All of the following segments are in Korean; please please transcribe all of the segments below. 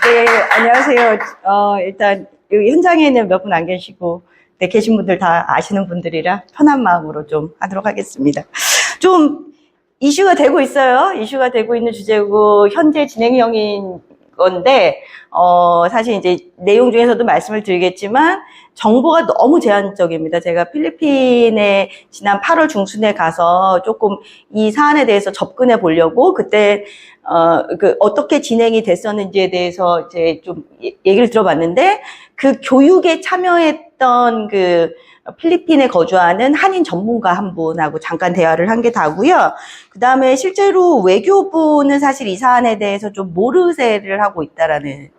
네, 안녕하세요. 일단 여기 현장에는 몇 분 안 계시고, 네, 계신 분들 다 아시는 분들이라 편한 마음으로 좀 하도록 하겠습니다. 좀 이슈가 되고 있어요. 이슈가 되고 있는 주제고 현재 진행형인 건데, 사실 이제 내용 중에서도 말씀을 드리겠지만 정보가 너무 제한적입니다. 제가 필리핀에 지난 8월 중순에 가서 조금 이 사안에 대해서 접근해 보려고 그때 어떻게 진행이 됐었는지에 대해서 이제 좀 얘기를 들어봤는데, 그 교육에 참여했던 그 필리핀에 거주하는 한인 전문가 한 분하고 잠깐 대화를 한 게 다고요. 그 다음에 실제로 외교부는 사실 이 사안에 대해서 좀 모르쇠를 하고 있다라는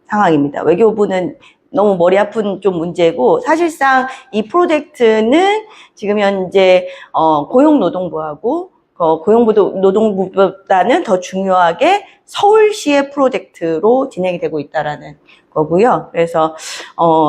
상황입니다. 외교부는 너무 머리 아픈 좀 문제고, 사실상 이 프로젝트는 지금 현재 고용노동부하고 고용노동부보다는 더 중요하게 서울시의 프로젝트로 진행이 되고 있다라는 거고요. 그래서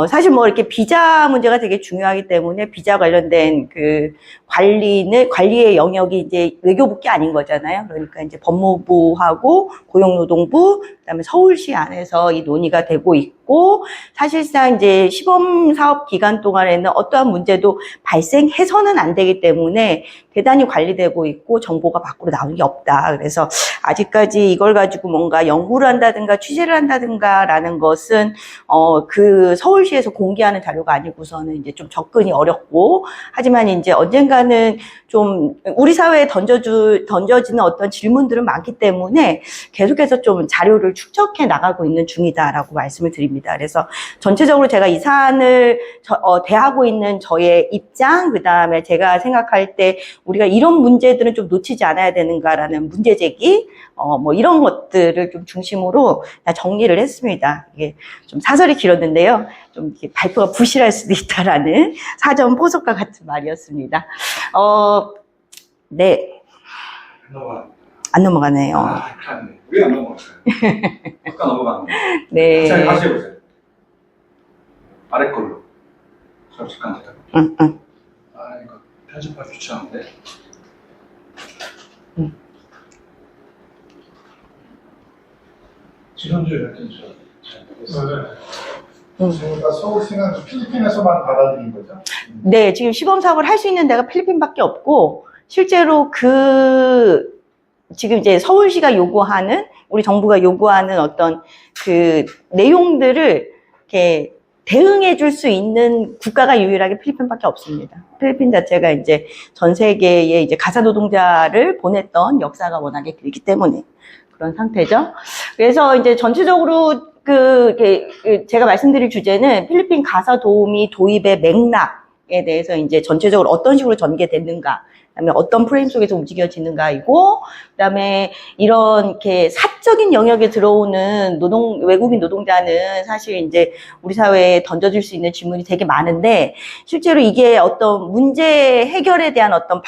사실 뭐 이렇게 비자 문제가 되게 중요하기 때문에 비자 관련된 그 관리의 영역이 이제 외교부께 아닌 거잖아요. 그러니까 이제 법무부하고 고용노동부, 그다음에 서울시 안에서 이 논의가 되고 있고, 사실상 이제 시범 사업 기간 동안에는 어떠한 문제도 발생해서는 안 되기 때문에 대단히 관리되고 있고 정보가 밖으로 나오는 게 없다. 그래서 아직까지 이걸 가지고 뭔가 연구를 한다든가 취재를 한다든가라는 것은 그 서울시에서 공개하는 자료가 아니고서는 이제 좀 접근이 어렵고, 하지만 이제 언젠가는 좀 우리 사회에 던져지는 어떤 질문들은 많기 때문에 계속해서 좀 자료를 축적해 나가고 있는 중이다라고 말씀을 드립니다. 그래서 전체적으로 제가 이 사안을 대하고 있는 저의 입장, 그 다음에 제가 생각할 때 우리가 이런 문제들은 좀 놓치지 않아야 되는가라는 문제 제기, 뭐 이런 것들을 좀 중심으로 정리를 했습니다. 이게 좀 사설이 길었는데요. 좀 이렇게 발표가 부실할 수도 있다라는 사전 포석과 같은 말이었습니다. 네. 안 넘어가네요. 그렇네. 왜 안 넘어갔어요? 아까 넘어갔는데. 네. 자, 다시 해보세요. 아래 걸로. 잠깐 기다려. 응. 아, 이거 편집하기 귀찮은데. 지난주에 이렇게 잘 모르겠어요. 그러니까 서울시는 필리핀에서만 받아들인 거죠? 네, 지금 시범 사업을 할 수 있는 데가 필리핀밖에 없고, 실제로 지금 이제 서울시가 요구하는, 우리 정부가 요구하는 어떤 그 내용들을 이렇게 대응해 줄 수 있는 국가가 유일하게 필리핀밖에 없습니다. 필리핀 자체가 이제 전 세계에 이제 가사 노동자를 보냈던 역사가 워낙에 길기 때문에 그런 상태죠. 그래서 이제 전체적으로 제가 말씀드릴 주제는 필리핀 가사 도우미 도입의 맥락에 대해서 이제 전체적으로 어떤 식으로 전개됐는가, 그다음에 어떤 프레임 속에서 움직여지는가이고, 그다음에 이런 이렇게 사적인 영역에 들어오는 외국인 노동자는 사실 이제 우리 사회에 던져질 수 있는 질문이 되게 많은데, 실제로 이게 어떤 문제 해결에 대한 어떤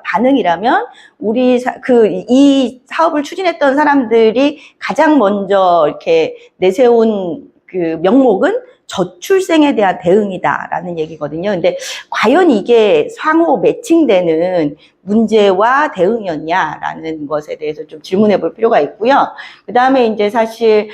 반응이라면 이 사업을 추진했던 사람들이 가장 먼저 이렇게 내세운 그 명목은 저출생에 대한 대응이다라는 얘기거든요. 근데 과연 이게 상호 매칭되는 문제와 대응이었냐라는 것에 대해서 좀 질문해 볼 필요가 있고요. 그 다음에 이제 사실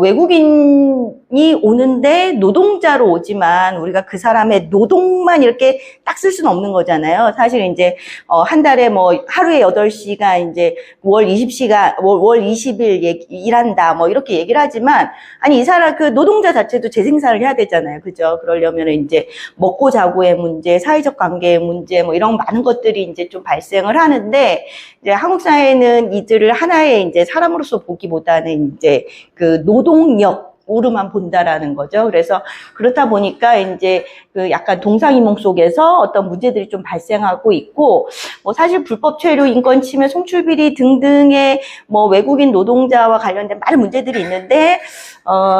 외국인이 오는데 노동자로 오지만 우리가 그 사람의 노동만 이렇게 딱 쓸 수는 없는 거잖아요. 사실 이제 한 달에 뭐 하루에 8시간 이제 월 20일 일한다 뭐 이렇게 얘기를 하지만, 아니 이 사람 그 노동자 자체도 재생산을 해야 되잖아요. 그죠? 그러려면 이제 먹고 자고의 문제, 사회적 관계의 문제 뭐 이런 많은 것들이 이제 좀 발생을 하는데, 이제 한국 사회는 이들을 하나의 이제 사람으로서 보기보다는 이제 그 노동력으로만 본다라는 거죠. 그래서 그렇다 보니까 이제 그 약간 동상이몽 속에서 어떤 문제들이 좀 발생하고 있고, 뭐 사실 불법 체류, 인권 침해, 송출 비리 등등의 뭐 외국인 노동자와 관련된 많은 문제들이 있는데,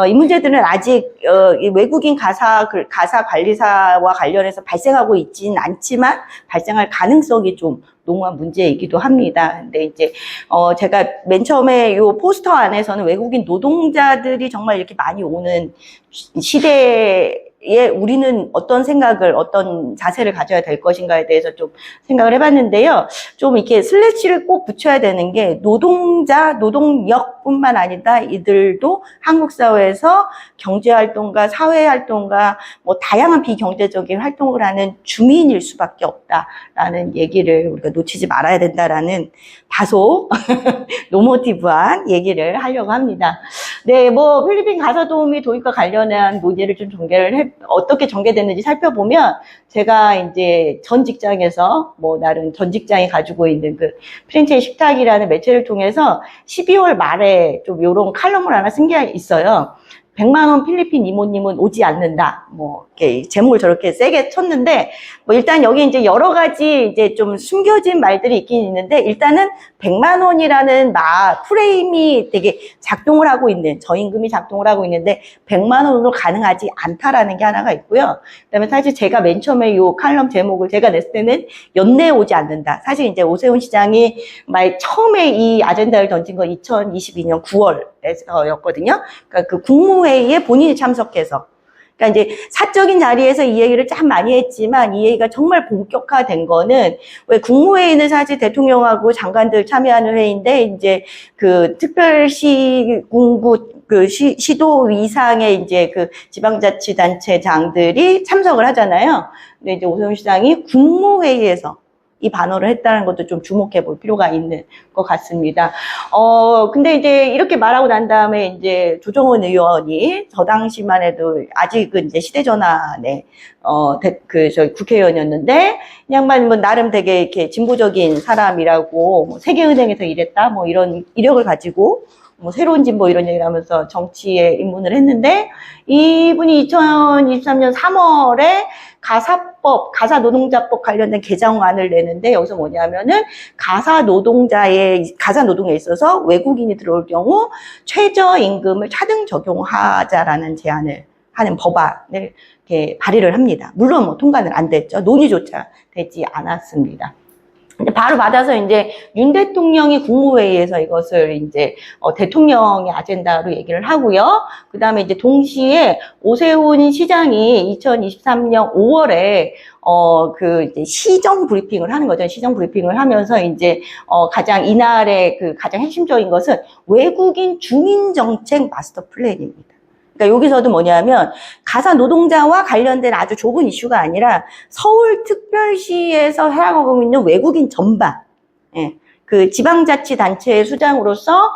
이 문제들은 아직 이 외국인 가사 관리사와 관련해서 발생하고 있지는 않지만 발생할 가능성이 좀 농후한 문제이기도 합니다. 근데 이제 제가 맨 처음에 요 포스터 안에서는 외국인 노동자들이 정말 이렇게 많이 오는 시대 우리는 어떤 생각을, 어떤 자세를 가져야 될 것인가에 대해서 좀 생각을 해봤는데요. 좀 이렇게 슬래시를 꼭 붙여야 되는 게 노동자, 노동력뿐만 아니라 이들도 한국 사회에서 경제활동가, 사회활동가, 뭐 다양한 비경제적인 활동을 하는 주민일 수밖에 없다라는 얘기를 우리가 놓치지 말아야 된다라는 다소 노모티브한 얘기를 하려고 합니다. 네, 뭐 필리핀 가사도우미 도입과 관련한 논의를 좀 어떻게 전개됐는지 살펴보면 제가 이제 전 직장에서 뭐 나름 전 직장이 가지고 있는 그 프렌치의 식탁이라는 매체를 통해서 12월 말에 좀 요런 칼럼을 하나 쓴 게 있어요. 100만 원 필리핀 이모님은 오지 않는다. 뭐, 이렇게 제목을 저렇게 세게 쳤는데, 뭐 일단 여기 이제 여러 가지 이제 좀 숨겨진 말들이 있긴 있는데, 일단은 100만 원이라는 프레임이 되게 작동을 하고 있는, 저임금이 작동을 하고 있는데, 100만 원으로 가능하지 않다라는 게 하나가 있고요. 그 다음에 사실 제가 맨 처음에 요 칼럼 제목을 제가 냈을 때는 연내에 오지 않는다. 사실 이제 오세훈 시장이 처음에 이 아젠다를 던진 건 2022년 9월에서였거든요. 그러니까 그 국무회의에 본인이 참석해서. 그러니까 이제 사적인 자리에서 이 얘기를 참 많이 했지만 이 얘기가 정말 본격화된 거는 왜 국무회의는 사실 대통령하고 장관들 참여하는 회의인데 이제 그 특별시군구 그 시도 이상의 이제 그 지방자치단체장들이 참석을 하잖아요. 근데 이제 오세훈 시장이 국무회의에서 이 반어를 했다는 것도 좀 주목해 볼 필요가 있는 것 같습니다. 근데 이제 이렇게 말하고 난 다음에 이제 조정원 의원이 저 당시만 해도 아직은 이제 시대전환의, 저희 국회의원이었는데, 이 양반 뭐 나름 되게 이렇게 진보적인 사람이라고, 뭐 세계은행에서 일했다, 뭐 이런 이력을 가지고, 뭐 새로운 진보 이런 얘기를 하면서 정치에 입문을 했는데, 이분이 2023년 3월에 가사노동자법 관련된 개정안을 내는데 여기서 뭐냐면은 가사노동에 있어서 외국인이 들어올 경우 최저임금을 차등 적용하자라는 제안을 하는 법안을 이렇게 발의를 합니다. 물론 뭐 통과는 안 됐죠. 논의조차 되지 않았습니다. 바로 받아서 이제 윤 대통령이 국무회의에서 이것을 이제 대통령의 아젠다로 얘기를 하고요. 그 다음에 이제 동시에 오세훈 시장이 2023년 5월에 이제 시정 브리핑을 하는 거죠. 시정 브리핑을 하면서 이제 가장 이날의 그 가장 핵심적인 것은 외국인 주민 정책 마스터 플랜입니다. 그러니까 여기서도 뭐냐면 가사 노동자와 관련된 아주 좁은 이슈가 아니라 서울특별시에서 살아가고 있는 외국인 전반, 그 지방자치단체의 수장으로서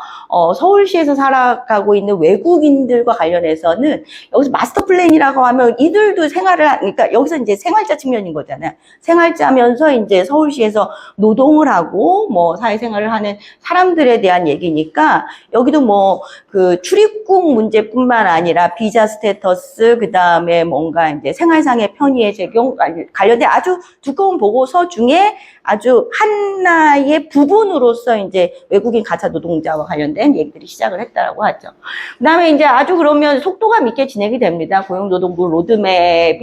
서울시에서 살아가고 있는 외국인들과 관련해서는 여기서 마스터 플랜이라고 하면 이들도 그러니까 여기서 이제 생활자 측면인 거잖아요. 생활자면서 이제 서울시에서 노동을 하고 뭐 사회생활을 하는 사람들에 대한 얘기니까 여기도 뭐 그 출입국 문제뿐만 아니라 비자 스테이터스 그다음에 뭔가 이제 생활상의 편의의 적용 관련된 아주 두꺼운 보고서 중에 아주 하나의 부분으로서 이제 외국인 가사 노동자와 관련된 얘기들이 시작을 했다라고 하죠. 그다음에 이제 아주 그러면 속도감 있게 진행이 됩니다. 고용노동부 로드맵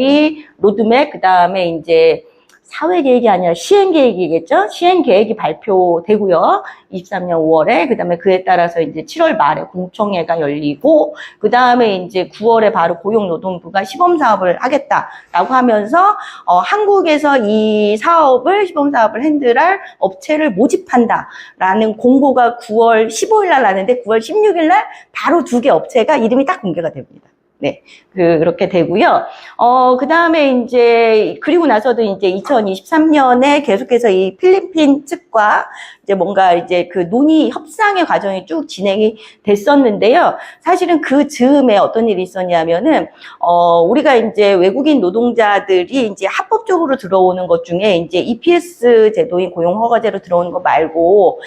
그다음에 이제 사회계획이 아니라 시행계획이겠죠? 시행계획이 발표되고요. 23년 5월에, 그 다음에 그에 따라서 이제 7월 말에 공청회가 열리고, 그 다음에 이제 9월에 바로 고용노동부가 시범사업을 하겠다라고 하면서, 한국에서 이 시범사업을 핸들할 업체를 모집한다라는 공고가 9월 15일 날 나는데, 9월 16일 날 바로 2개 업체가 이름이 딱 공개가 됩니다. 네. 그렇게 되고요. 그 다음에 이제, 그리고 나서도 이제 2023년에 계속해서 이 필리핀 측과 이제 뭔가 이제 그 논의 협상의 과정이 쭉 진행이 됐었는데요. 사실은 그 즈음에 어떤 일이 있었냐면은, 우리가 이제 외국인 노동자들이 이제 합법적으로 들어오는 것 중에 이제 EPS 제도인 고용허가제로 들어오는 거 말고,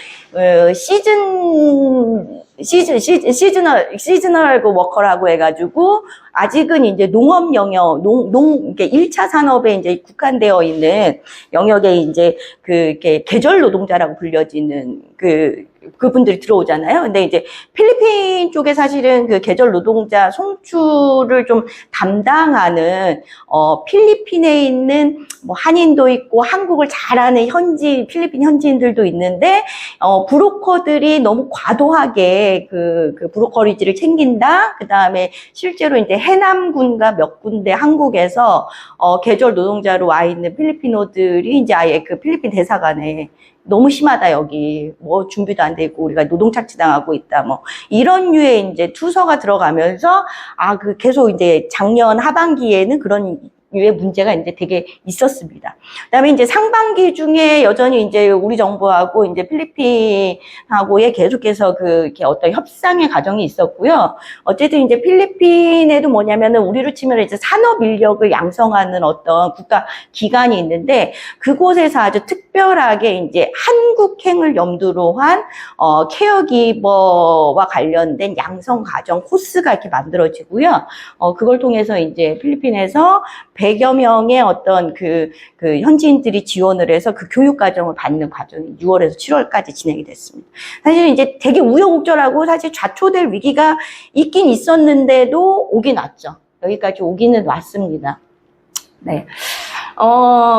시즈널 그 워커라고 해가지고, 아직은 이제 농업 영역, 이렇게 1차 산업에 이제 국한되어 있는 영역에 이제 이렇게 계절 노동자라고 불려지는 그분들이 들어오잖아요. 근데 이제 필리핀 쪽에 사실은 그 계절 노동자 송출을 좀 담당하는 필리핀에 있는 뭐 한인도 있고 한국을 잘하는 필리핀 현지인들도 있는데 브로커들이 너무 과도하게 그 브로커리지를 챙긴다. 그다음에 실제로 이제 해남군과 몇 군데 한국에서 계절 노동자로 와 있는 필리핀어들이 이제 아예 그 필리핀 대사관에 너무 심하다, 여기. 뭐, 준비도 안 되고, 우리가 노동착취 당하고 있다, 뭐. 이런 류의 이제 투서가 들어가면서, 계속 이제 작년 하반기에는 그런 류의 문제가 이제 되게 있었습니다. 그 다음에 이제 상반기 중에 여전히 이제 우리 정부하고 이제 필리핀하고의 계속해서 이렇게 어떤 협상의 과정이 있었고요. 어쨌든 이제 필리핀에도 뭐냐면은 우리로 치면 이제 산업 인력을 양성하는 어떤 국가 기관이 있는데 그곳에서 아주 특별하게 이제 한국행을 염두로 한 케어기버와 관련된 양성 과정 코스가 이렇게 만들어지고요. 그걸 통해서 이제 필리핀에서 100여 명의 어떤 그 현지인들이 지원을 해서 그 교육 과정을 받는 과정이 6월에서 7월까지 진행이 됐습니다. 사실 이제 되게 우여곡절하고 사실 좌초될 위기가 있긴 있었는데도 오긴 왔죠. 여기까지 오기는 왔습니다. 네.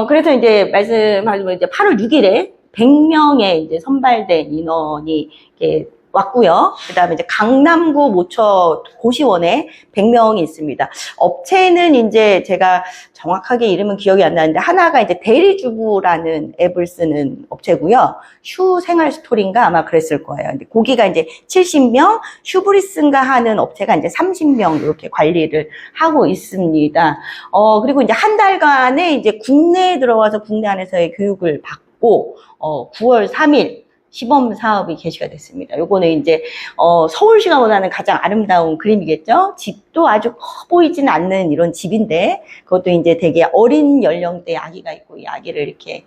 그래서 이제 말씀하신 이제 8월 6일에 100명의 이제 선발된 인원이 이렇게 왔고요. 그 다음에 이제 강남구 모처 고시원에 100명이 있습니다. 업체는 이제 제가 정확하게 이름은 기억이 안 나는데 하나가 이제 대리주부라는 앱을 쓰는 업체고요. 휴 생활 스토리인가 아마 그랬을 거예요. 근데 거기가 이제 70명, 휴브리스인가 하는 업체가 이제 30명 이렇게 관리를 하고 있습니다. 그리고 이제 한 달간의 이제 국내에 들어와서 국내 안에서의 교육을 받고 9월 3일 시범 사업이 개시가 됐습니다. 요거는 이제 서울시가 원하는 가장 아름다운 그림이겠죠. 집도 아주 커 보이진 않는 이런 집인데 그것도 이제 되게 어린 연령대 아기가 있고 이 아기를 이렇게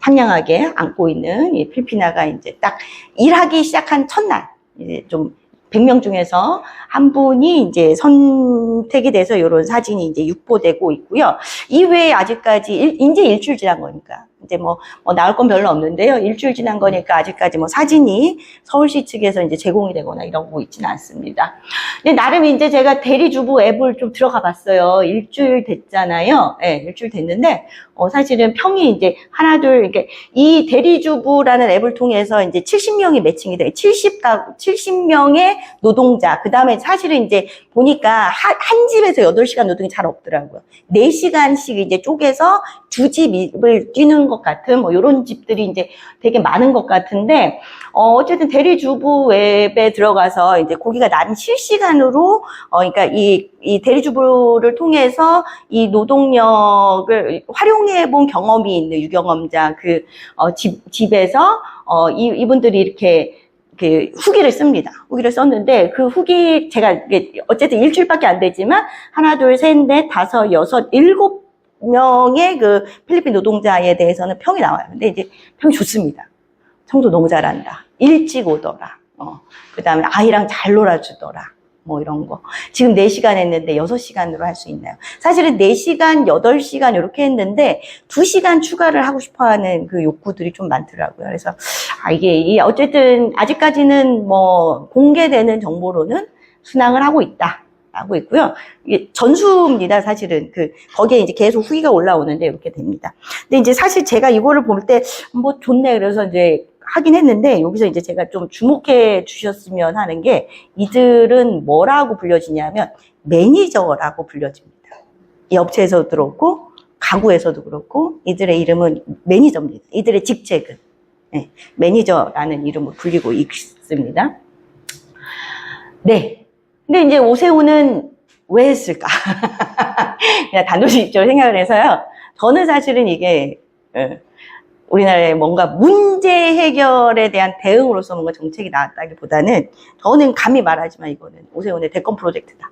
상냥하게 안고 있는 이 필리피나가 이제 딱 일하기 시작한 첫날 이제 좀 100명 중에서 한 분이 이제 선택이 돼서 이런 사진이 이제 유포되고 있고요. 이외에 아직까지 이제 일주일 지난 거니까 이제 뭐 나올 건 별로 없는데요. 일주일 지난 거니까 아직까지 뭐 사진이 서울시 측에서 이제 제공이 되거나 이런 거 있지는 않습니다. 근데 나름 이제 제가 대리주부 앱을 좀 들어가 봤어요. 일주일 됐잖아요. 네, 일주일 됐는데 사실은 평이 이제 하나 둘 이렇게 이 대리주부라는 앱을 통해서 이제 70명이 매칭이 돼요. 70명의 노동자. 그다음에 사실은 이제 보니까 한 집에서 8시간 노동이 잘 없더라고요. 4시간씩 이제 쪼개서 두 집을 뛰는 것 같은 뭐 이런 집들이 이제 되게 많은 것 같은데 어쨌든 대리주부 앱에 들어가서 이제 거기가 나름 실시간으로 그러니까 이 대리주부를 통해서 이 노동력을 활용해 본 경험이 있는 유경험자 집에서 이분들이 이렇게 후기를 씁니다. 후기를 썼는데 그 후기 제가 어쨌든 일주일밖에 안 되지만 하나 둘 셋 넷 다섯 여섯 일곱 명의 그 필리핀 노동자에 대해서는 평이 나와요. 근데 이제 평이 좋습니다. 청소 너무 잘한다. 일찍 오더라. 그 다음에 아이랑 잘 놀아주더라. 뭐 이런 거. 지금 4시간 했는데 6시간으로 할 수 있나요? 사실은 4시간, 8시간 이렇게 했는데 2시간 추가를 하고 싶어 하는 그 욕구들이 좀 많더라고요. 그래서 이게 어쨌든 아직까지는 뭐 공개되는 정보로는 순항을 하고 있다. 하고 있고요. 이게 전수입니다, 사실은. 거기에 이제 계속 후기가 올라오는데 이렇게 됩니다. 근데 이제 사실 제가 이거를 볼 때 뭐 좋네. 그래서 이제 하긴 했는데 여기서 이제 제가 좀 주목해 주셨으면 하는 게 이들은 뭐라고 불려지냐면 매니저라고 불려집니다. 이 업체에서도 그렇고 가구에서도 그렇고 이들의 이름은 매니저입니다. 이들의 직책은 매니저라는 이름으로 불리고 있습니다. 네. 근데 이제 오세훈은 왜 했을까? 그냥 단도직입적으로 생각을 해서요. 저는 사실은 이게 우리나라의 뭔가 문제 해결에 대한 대응으로서 뭔가 정책이 나왔다기보다는 저는 감히 말하지만 이거는 오세훈의 대권 프로젝트다.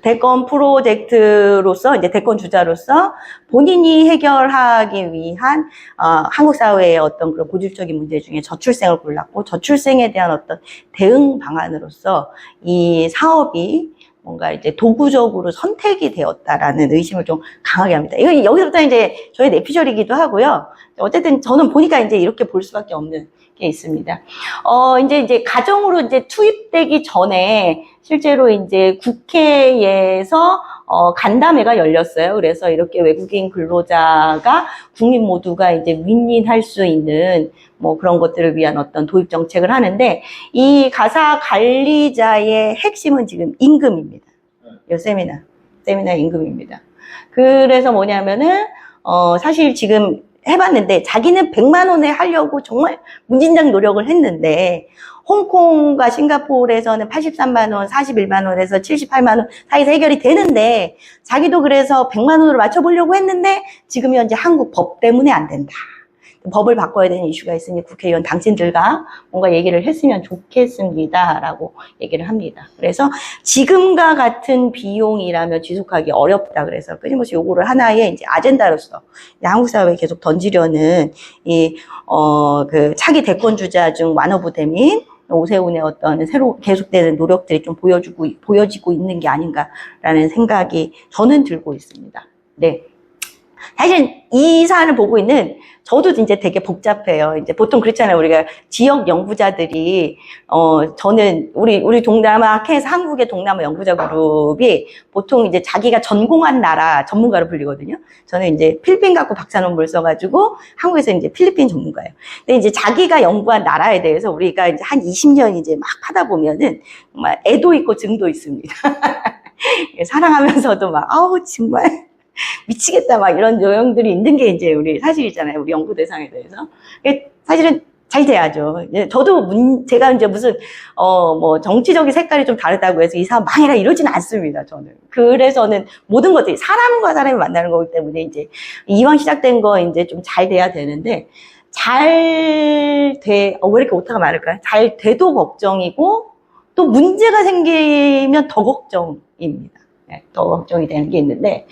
대권 프로젝트로서 이제 대권 주자로서 본인이 해결하기 위한 한국 사회의 어떤 그런 고질적인 문제 중에 저출생을 골랐고 저출생에 대한 어떤 대응 방안으로서 이 사업이 뭔가 이제 도구적으로 선택이 되었다라는 의심을 좀 강하게 합니다. 이거 여기서부터 이제 저의 내피셜이기도 하고요. 어쨌든 저는 보니까 이제 이렇게 볼 수밖에 없는 게 있습니다. 이제 가정으로 이제 투입되기 전에 실제로 이제 국회에서 간담회가 열렸어요. 그래서 이렇게 외국인 근로자가 국민 모두가 이제 윈윈할 수 있는 뭐 그런 것들을 위한 어떤 도입 정책을 하는데, 이 가사 관리자의 핵심은 지금 임금입니다. 이 세미나 임금입니다. 그래서 뭐냐면은 사실 지금 해봤는데 자기는 100만 원에 하려고 정말 무진장 노력을 했는데, 홍콩과 싱가포르에서는 83만 원, 41만 원에서 78만 원 사이에서 해결이 되는데, 자기도 그래서 100만 원으로 맞춰보려고 했는데 지금 현재 한국 법 때문에 안 된다. 법을 바꿔야 되는 이슈가 있으니 국회의원 당신들과 뭔가 얘기를 했으면 좋겠습니다 라고 얘기를 합니다. 그래서 지금과 같은 비용이라면 지속하기 어렵다. 그래서 끊임없이 요거를 하나의 이제 아젠다로서 한국 사회에 계속 던지려는 그 차기 대권주자 중 완어부 대민 오세훈의 어떤 새로 계속되는 노력들이 좀 보여지고 있는 게 아닌가라는 생각이 저는 들고 있습니다. 네. 사실 이 사안을 보고 있는 저도 이제 되게 복잡해요. 이제 보통 그렇잖아요. 우리가 지역 연구자들이, 저는 우리 동남아 케에서 한국의 동남아 연구자 그룹이 보통 이제 자기가 전공한 나라 전문가로 불리거든요. 저는 이제 필리핀 갖고 박사 논문을 써가지고 한국에서 이제 필리핀 전문가예요. 근데 이제 자기가 연구한 나라에 대해서 우리가 이제 한 20년 이제 막 하다 보면은 정말 애도 있고 증도 있습니다. 사랑하면서도 막, 정말. 미치겠다, 막 이런 요령들이 있는 게 이제 우리 사실이잖아요. 우리 연구 대상에 대해서. 사실은 잘 돼야죠. 저도 제가 이제 무슨, 뭐 정치적인 색깔이 좀 다르다고 해서 이 사람 망해라 이러지는 않습니다, 저는. 그래서는 모든 것들이 사람과 사람이 만나는 거기 때문에 이제 이왕 시작된 거 이제 좀 잘 돼야 되는데, 왜 이렇게 오타가 많을까요? 잘 돼도 걱정이고, 또 문제가 생기면 더 걱정입니다. 더 걱정이 되는 게 있는데,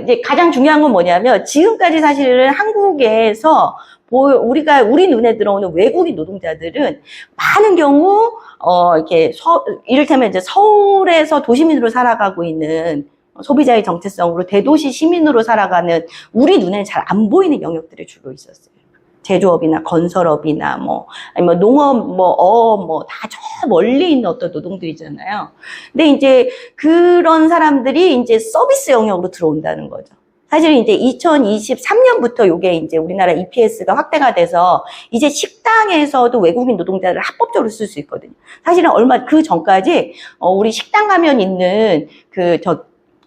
이제 가장 중요한 건 뭐냐면, 지금까지 사실은 한국에서 우리 눈에 들어오는 외국인 노동자들은 많은 경우, 이렇게 이를테면 이제 서울에서 도시민으로 살아가고 있는 소비자의 정체성으로 대도시 시민으로 살아가는 우리 눈에 잘 안 보이는 영역들이 주로 있었어요. 제조업이나 건설업이나 아니면 농업, 다 저 멀리 있는 어떤 노동들이잖아요. 근데 이제 그런 사람들이 이제 서비스 영역으로 들어온다는 거죠. 사실 이제 2023년부터 요게 이제 우리나라 EPS가 확대가 돼서 이제 식당에서도 외국인 노동자를 합법적으로 쓸 수 있거든요. 사실은 그 전까지, 우리 식당 가면 있는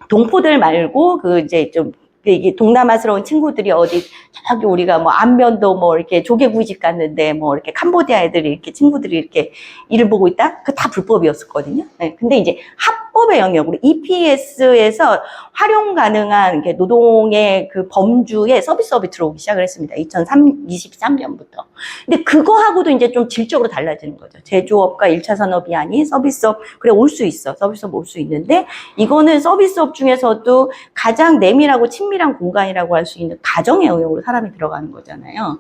동포들 말고 이제 좀 이게 동남아스러운 친구들이 저기 우리가 안면도 이렇게 조개구이집 갔는데 이렇게 캄보디아 애들이 이렇게 친구들이 이렇게 일을 보고 있다? 그거 다 불법이었었거든요. 네. 근데 이제 합법의 영역으로 EPS에서 활용 가능한 노동의 그 범주에 서비스업이 들어오기 시작을 했습니다. 2023년부터. 근데 그거하고도 이제 좀 질적으로 달라지는 거죠. 제조업과 1차 산업이 아닌 서비스업, 그래 올 수 있어. 서비스업 올 수 있는데, 이거는 서비스업 중에서도 가장 내밀하고 친밀한 공간이라고 할 수 있는 가정의 영역으로 사람이 들어가는 거잖아요.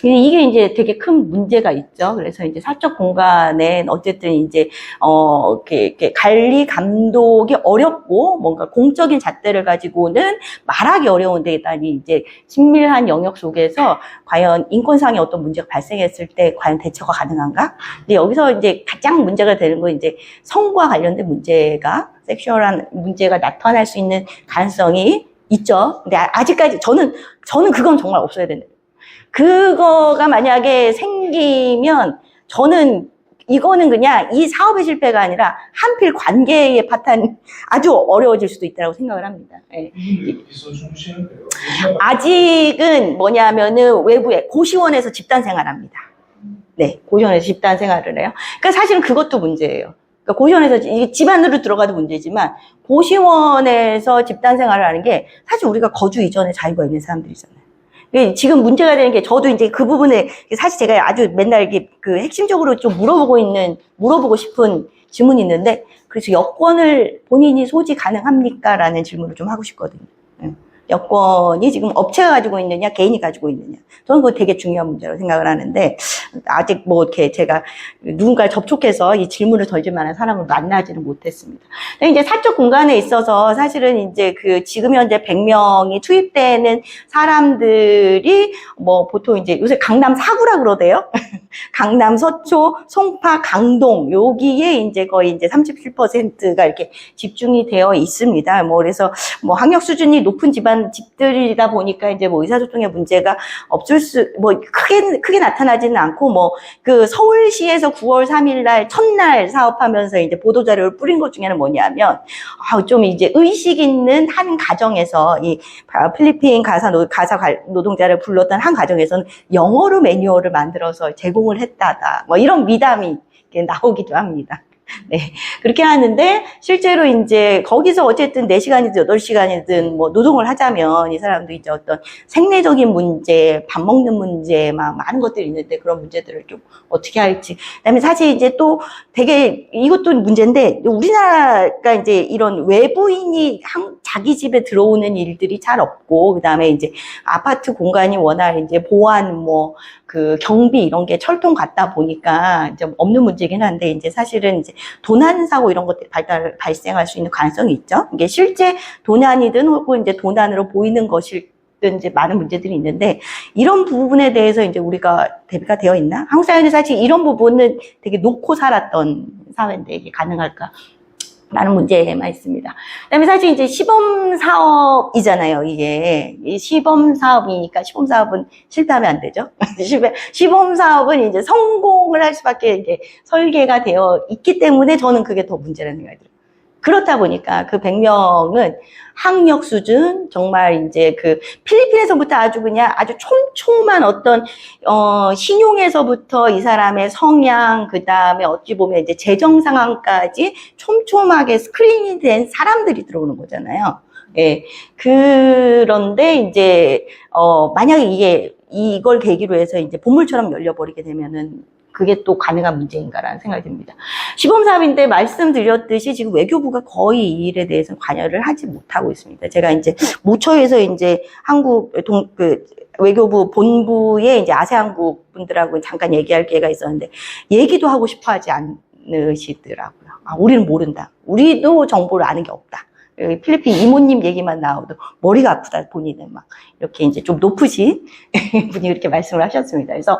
이게 이제 되게 큰 문제가 있죠. 그래서 이제 사적 공간에 어쨌든 이제 이렇게 관리 감독이 어렵고 뭔가 공적인 잣대를 가지고는 말하기 어려운 데다니 이제 친밀한 영역 속에서 과연 인권상의 어떤 문제가 발생했을 때 과연 대처가 가능한가? 근데 여기서 이제 가장 문제가 되는 건 이제 성과 관련된 문제가, 섹슈얼한 문제가 나타날 수 있는 가능성이 있죠. 근데 아직까지 저는 그건 정말 없어야 된다. 그거가 만약에 생기면 저는 이거는 그냥 이 사업의 실패가 아니라 한필 관계의 파탄 아주 어려워질 수도 있다고 생각을 합니다. 네. 기술 중심인데요. 아직은 뭐냐면은 외부에 고시원에서 집단 생활합니다. 네, 고시원에서 집단 생활을 해요. 그러니까 사실은 그것도 문제예요. 그러니까 고시원에서 집 안으로 들어가도 문제지만 고시원에서 집단 생활을 하는 게 사실 우리가 거주 이전에 자유가 있는 사람들이잖아요. 지금 문제가 되는 게 저도 이제 그 부분에 사실 제가 아주 맨날 그 핵심적으로 좀 물어보고 싶은 질문이 있는데, 그래서 여권을 본인이 소지 가능합니까? 라는 질문을 좀 하고 싶거든요. 여건이 지금 업체가 가지고 있느냐, 개인이 가지고 있느냐. 저는 그거 되게 중요한 문제라고 생각을 하는데, 아직 뭐 이렇게 제가 누군가를 접촉해서 이 질문을 던질 만한 사람을 만나지는 못했습니다. 근데 이제 사적 공간에 있어서 사실은 이제 그 지금 현재 100명이 투입되는 사람들이 뭐 보통 이제 요새 강남 4구라 그러대요. 강남, 서초, 송파, 강동, 여기에 이제 거의 이제 37%가 이렇게 집중이 되어 있습니다. 뭐 그래서 뭐 학력 수준이 높은 집들이다 보니까 이제 뭐 의사소통의 문제가 없을 뭐 크게 나타나지는 않고 뭐 그 서울시에서 9월 3일 날 첫날 사업하면서 이제 보도자료를 뿌린 것 중에는 뭐냐면, 좀 이제 의식 있는 한 가정에서 이 필리핀 가사 노동자를 불렀던 한 가정에서는 영어로 매뉴얼을 만들어서 제공을 했다다. 뭐 이런 미담이 나오기도 합니다. 네. 그렇게 하는데, 실제로 이제 거기서 어쨌든 4시간이든 8시간이든 뭐 노동을 하자면 이 사람도 이제 어떤 생리적인 문제, 밥 먹는 문제, 막 많은 것들이 있는데 그런 문제들을 좀 어떻게 할지. 그다음에 사실 이제 또 되게 이것도 문제인데, 우리나라가 이제 이런 외부인이 자기 집에 들어오는 일들이 잘 없고, 그다음에 이제 아파트 공간이 워낙 이제 보안 뭐 그 경비 이런 게 철통 같다 보니까 이제 없는 문제긴 한데, 이제 사실은 이제 도난 사고 이런 것들이 발생할 수 있는 가능성이 있죠. 이게 실제 도난이든 혹은 이제 도난으로 보이는 것일 이제 많은 문제들이 있는데, 이런 부분에 대해서 이제 우리가 대비가 되어 있나? 한국 사회는 사실 이런 부분은 되게 놓고 살았던 사회인데 이게 가능할까? 라는 문제만 있습니다. 그다음에 사실 이제 시범 사업이잖아요, 이게. 이 시범 사업이니까 시범 사업은 실패하면 안 되죠. 시범 사업은 이제 성공을 할 수밖에 이제 설계가 되어 있기 때문에 저는 그게 더 문제라는 생각이 들어요. 그렇다 보니까 그 100명은 학력 수준, 정말 이제 그 필리핀에서부터 아주 촘촘한 어떤, 신용에서부터 이 사람의 성향, 그 다음에 어찌 보면 이제 재정 상황까지 촘촘하게 스크린이 된 사람들이 들어오는 거잖아요. 예. 그런데 이제, 만약에 이걸 계기로 해서 이제 보물처럼 열려버리게 되면은 그게 또 가능한 문제인가라는 생각이 듭니다. 시범사업인데 말씀드렸듯이 지금 외교부가 거의 이 일에 대해서 관여를 하지 못하고 있습니다. 제가 이제 모처에서 이제 외교부 본부의 이제 아세안국 분들하고 잠깐 얘기할 기회가 있었는데, 얘기도 하고 싶어 하지 않으시더라고요. 우리는 모른다. 우리도 정보를 아는 게 없다. 필리핀 이모님 얘기만 나오도 머리가 아프다, 본인은 막 이렇게 이제 좀 높으신 분이 이렇게 말씀을 하셨습니다. 그래서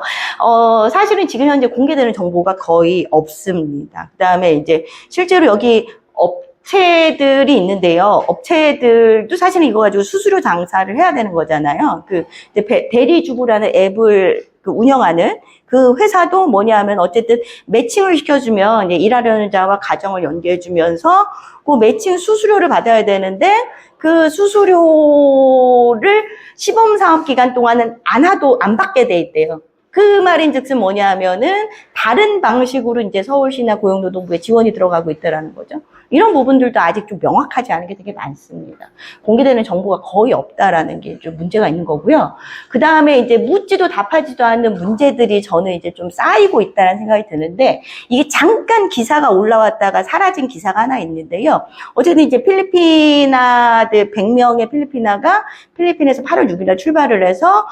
사실은 지금 현재 공개되는 정보가 거의 없습니다. 그다음에 이제 실제로 여기 업체들이 있는데요. 업체들도 사실은 이거 가지고 수수료 장사를 해야 되는 거잖아요. 그 대리주부라는 앱을 운영하는 그 회사도 뭐냐면 어쨌든 매칭을 시켜주면 이제 일하려는 자와 가정을 연계해주면서 그 매칭 수수료를 받아야 되는데, 그 수수료를 시범사업 기간 동안은 안 받게 돼 있대요. 그 말인즉슨 뭐냐면은 다른 방식으로 이제 서울시나 고용노동부에 지원이 들어가고 있다라는 거죠. 이런 부분들도 아직 좀 명확하지 않은 게 되게 많습니다. 공개되는 정보가 거의 없다라는 게 좀 문제가 있는 거고요. 그 다음에 이제 묻지도 답하지도 않는 문제들이 저는 이제 좀 쌓이고 있다는 생각이 드는데, 이게 잠깐 기사가 올라왔다가 사라진 기사가 하나 있는데요. 어쨌든 이제 필리핀아들 100명의 필리핀아가 필리핀에서 8월 6일날 출발을 해서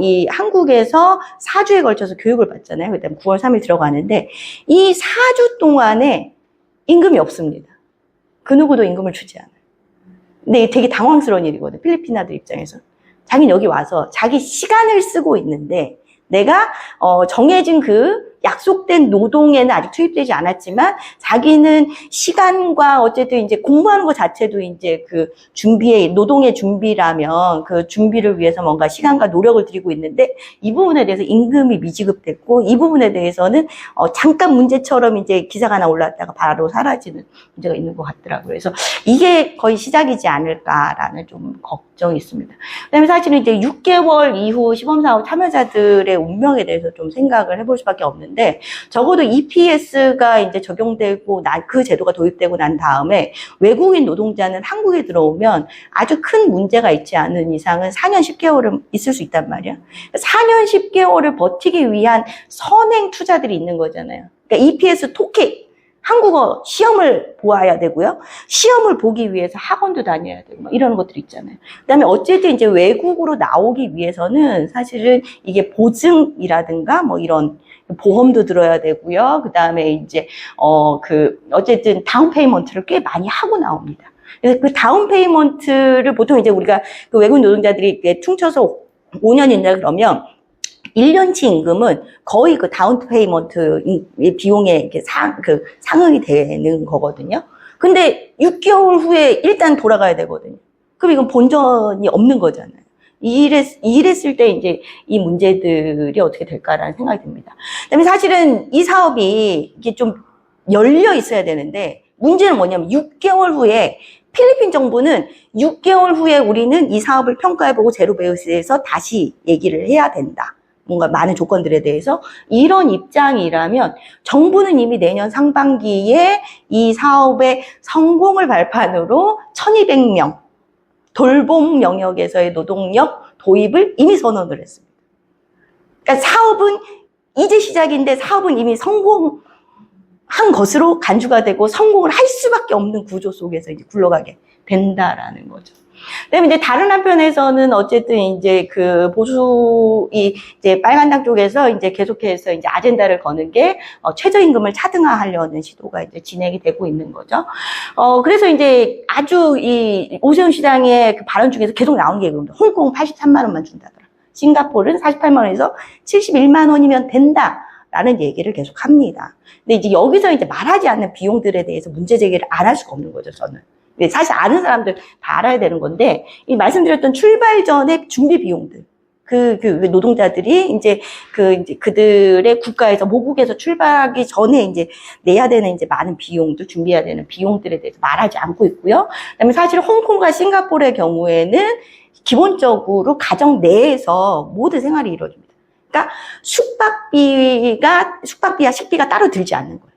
이 한국에서 4주에 걸쳐서 교육을 받잖아요. 그다음에 9월 3일 들어가는데, 이 4주 동안에 임금이 없습니다. 그 누구도 임금을 주지 않아요. 근데 되게 당황스러운 일이거든요. 필리핀아들 입장에서. 자기는 여기 와서 자기 시간을 쓰고 있는데, 내가 정해진 그 약속된 노동에는 아직 투입되지 않았지만, 자기는 시간과 어쨌든 이제 공부하는 것 자체도 이제 그 노동의 준비라면 그 준비를 위해서 뭔가 시간과 노력을 들이고 있는데, 이 부분에 대해서 임금이 미지급됐고, 이 부분에 대해서는 잠깐 문제처럼 이제 기사가 하나 올라왔다가 바로 사라지는 문제가 있는 것 같더라고요. 그래서 이게 거의 시작이지 않을까라는 좀 걱정이 있습니다. 그다음에 사실은 이제 6개월 이후 시범사업 참여자들의 운명에 대해서 좀 생각을 해볼 수밖에 없는데, 적어도 EPS가 이제 적용되고 그 제도가 도입되고 난 다음에 외국인 노동자는 한국에 들어오면 아주 큰 문제가 있지 않은 이상은 4년 10개월은 있을 수 있단 말이야. 4년 10개월을 버티기 위한 선행 투자들이 있는 거잖아요. 그러니까 EPS 토킥 한국어 시험을 보아야 되고요. 시험을 보기 위해서 학원도 다녀야 되고, 막 이런 것들 있잖아요. 그 다음에 어쨌든 이제 외국으로 나오기 위해서는 사실은 이게 보증이라든가 뭐 이런 보험도 들어야 되고요. 그 다음에 이제, 어쨌든 다운 페이먼트를 꽤 많이 하고 나옵니다. 그래서 그 다운 페이먼트를 보통 이제 우리가 그 외국인 노동자들이 퉁쳐서 5년이나 그러면 1년치 임금은 거의 그 다운 페이먼트 비용에 이렇게 상응이 되는 거거든요. 근데 6개월 후에 일단 돌아가야 되거든요. 그럼 이건 본전이 없는 거잖아요. 이랬을 때 이제 이 문제들이 어떻게 될까라는 생각이 듭니다. 그다음에 사실은 이 사업이 이게 좀 열려 있어야 되는데 문제는 뭐냐면 6개월 후에 필리핀 정부는 6개월 후에 우리는 이 사업을 평가해보고 제로베이스에서 다시 얘기를 해야 된다. 뭔가 많은 조건들에 대해서 이런 입장이라면 정부는 이미 내년 상반기에 이 사업의 성공을 발판으로 1200명 돌봄 영역에서의 노동력 도입을 이미 선언을 했습니다. 그러니까 사업은 이제 시작인데 사업은 이미 성공한 것으로 간주가 되고 성공을 할 수밖에 없는 구조 속에서 이제 굴러가게 된다라는 거죠. 그다음에 이제 다른 한편에서는 어쨌든 이제 그 보수이 이제 빨간당 쪽에서 이제 계속해서 이제 아젠다를 거는 게 최저임금을 차등화하려는 시도가 이제 진행이 되고 있는 거죠. 그래서 이제 아주 이 오세훈 시장의 그 발언 중에서 계속 나오는 게 그겁니다. 홍콩 83만 원만 준다더라. 싱가포르는 48만 원에서 71만 원이면 된다라는 얘기를 계속 합니다. 근데 이제 여기서 이제 말하지 않는 비용들에 대해서 문제 제기를 안 할 수가 없는 거죠, 저는. 사실 아는 사람들 다 알아야 되는 건데, 이 말씀드렸던 출발 전에 준비 비용들. 노동자들이 이제 그들의 국가에서, 모국에서 출발하기 전에 이제 내야 되는 이제 많은 비용들, 준비해야 되는 비용들에 대해서 말하지 않고 있고요. 그 다음에 사실 홍콩과 싱가포르의 경우에는 기본적으로 가정 내에서 모든 생활이 이루어집니다. 그러니까 숙박비와 식비가 따로 들지 않는 거예요.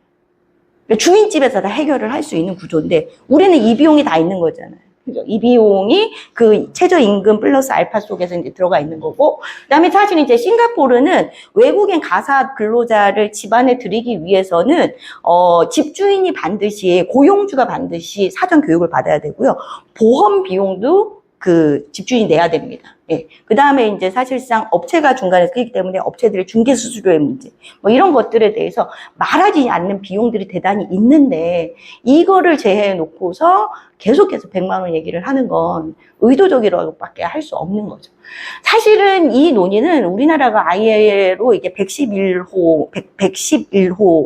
주인집에서 다 해결을 할 수 있는 구조인데 우리는 이 비용이 다 있는 거잖아요. 그죠? 이 비용이 그 최저임금 플러스 알파 속에서 이제 들어가 있는 거고, 그 다음에 사실 이제 싱가포르는 외국인 가사 근로자를 집안에 들이기 위해서는, 집주인이 반드시, 고용주가 반드시 사전 교육을 받아야 되고요. 보험 비용도 그 집주인이 내야 됩니다. 예. 그 다음에 이제 사실상 업체가 중간에서 끼기 때문에 업체들의 중개 수수료의 문제, 뭐 이런 것들에 대해서 말하지 않는 비용들이 대단히 있는데, 이거를 제해해 놓고서 계속해서 100만 원 얘기를 하는 건 의도적이라고밖에 할 수 없는 거죠. 사실은 이 논의는 우리나라가 ILO 이게 111호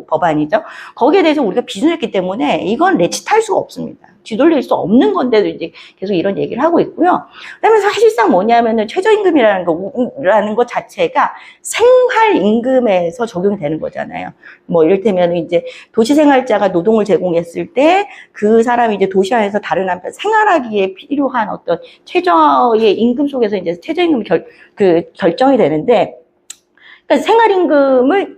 법안이죠. 거기에 대해서 우리가 비준했기 때문에 이건 레짓할 수가 없습니다. 뒤돌릴 수 없는 건데도 이제 계속 이런 얘기를 하고 있고요. 그다음에 사실상 뭐냐면은 최저임금이라는 것 자체가 생활임금에서 적용이 되는 거잖아요. 뭐 이를테면 이제 도시생활자가 노동을 제공했을 때 그 사람이 이제 도시 안에서 다른 한편 생활하기에 필요한 어떤 최저의 임금 속에서 이제 최저임금이 결정이 되는데, 그러니까 생활임금을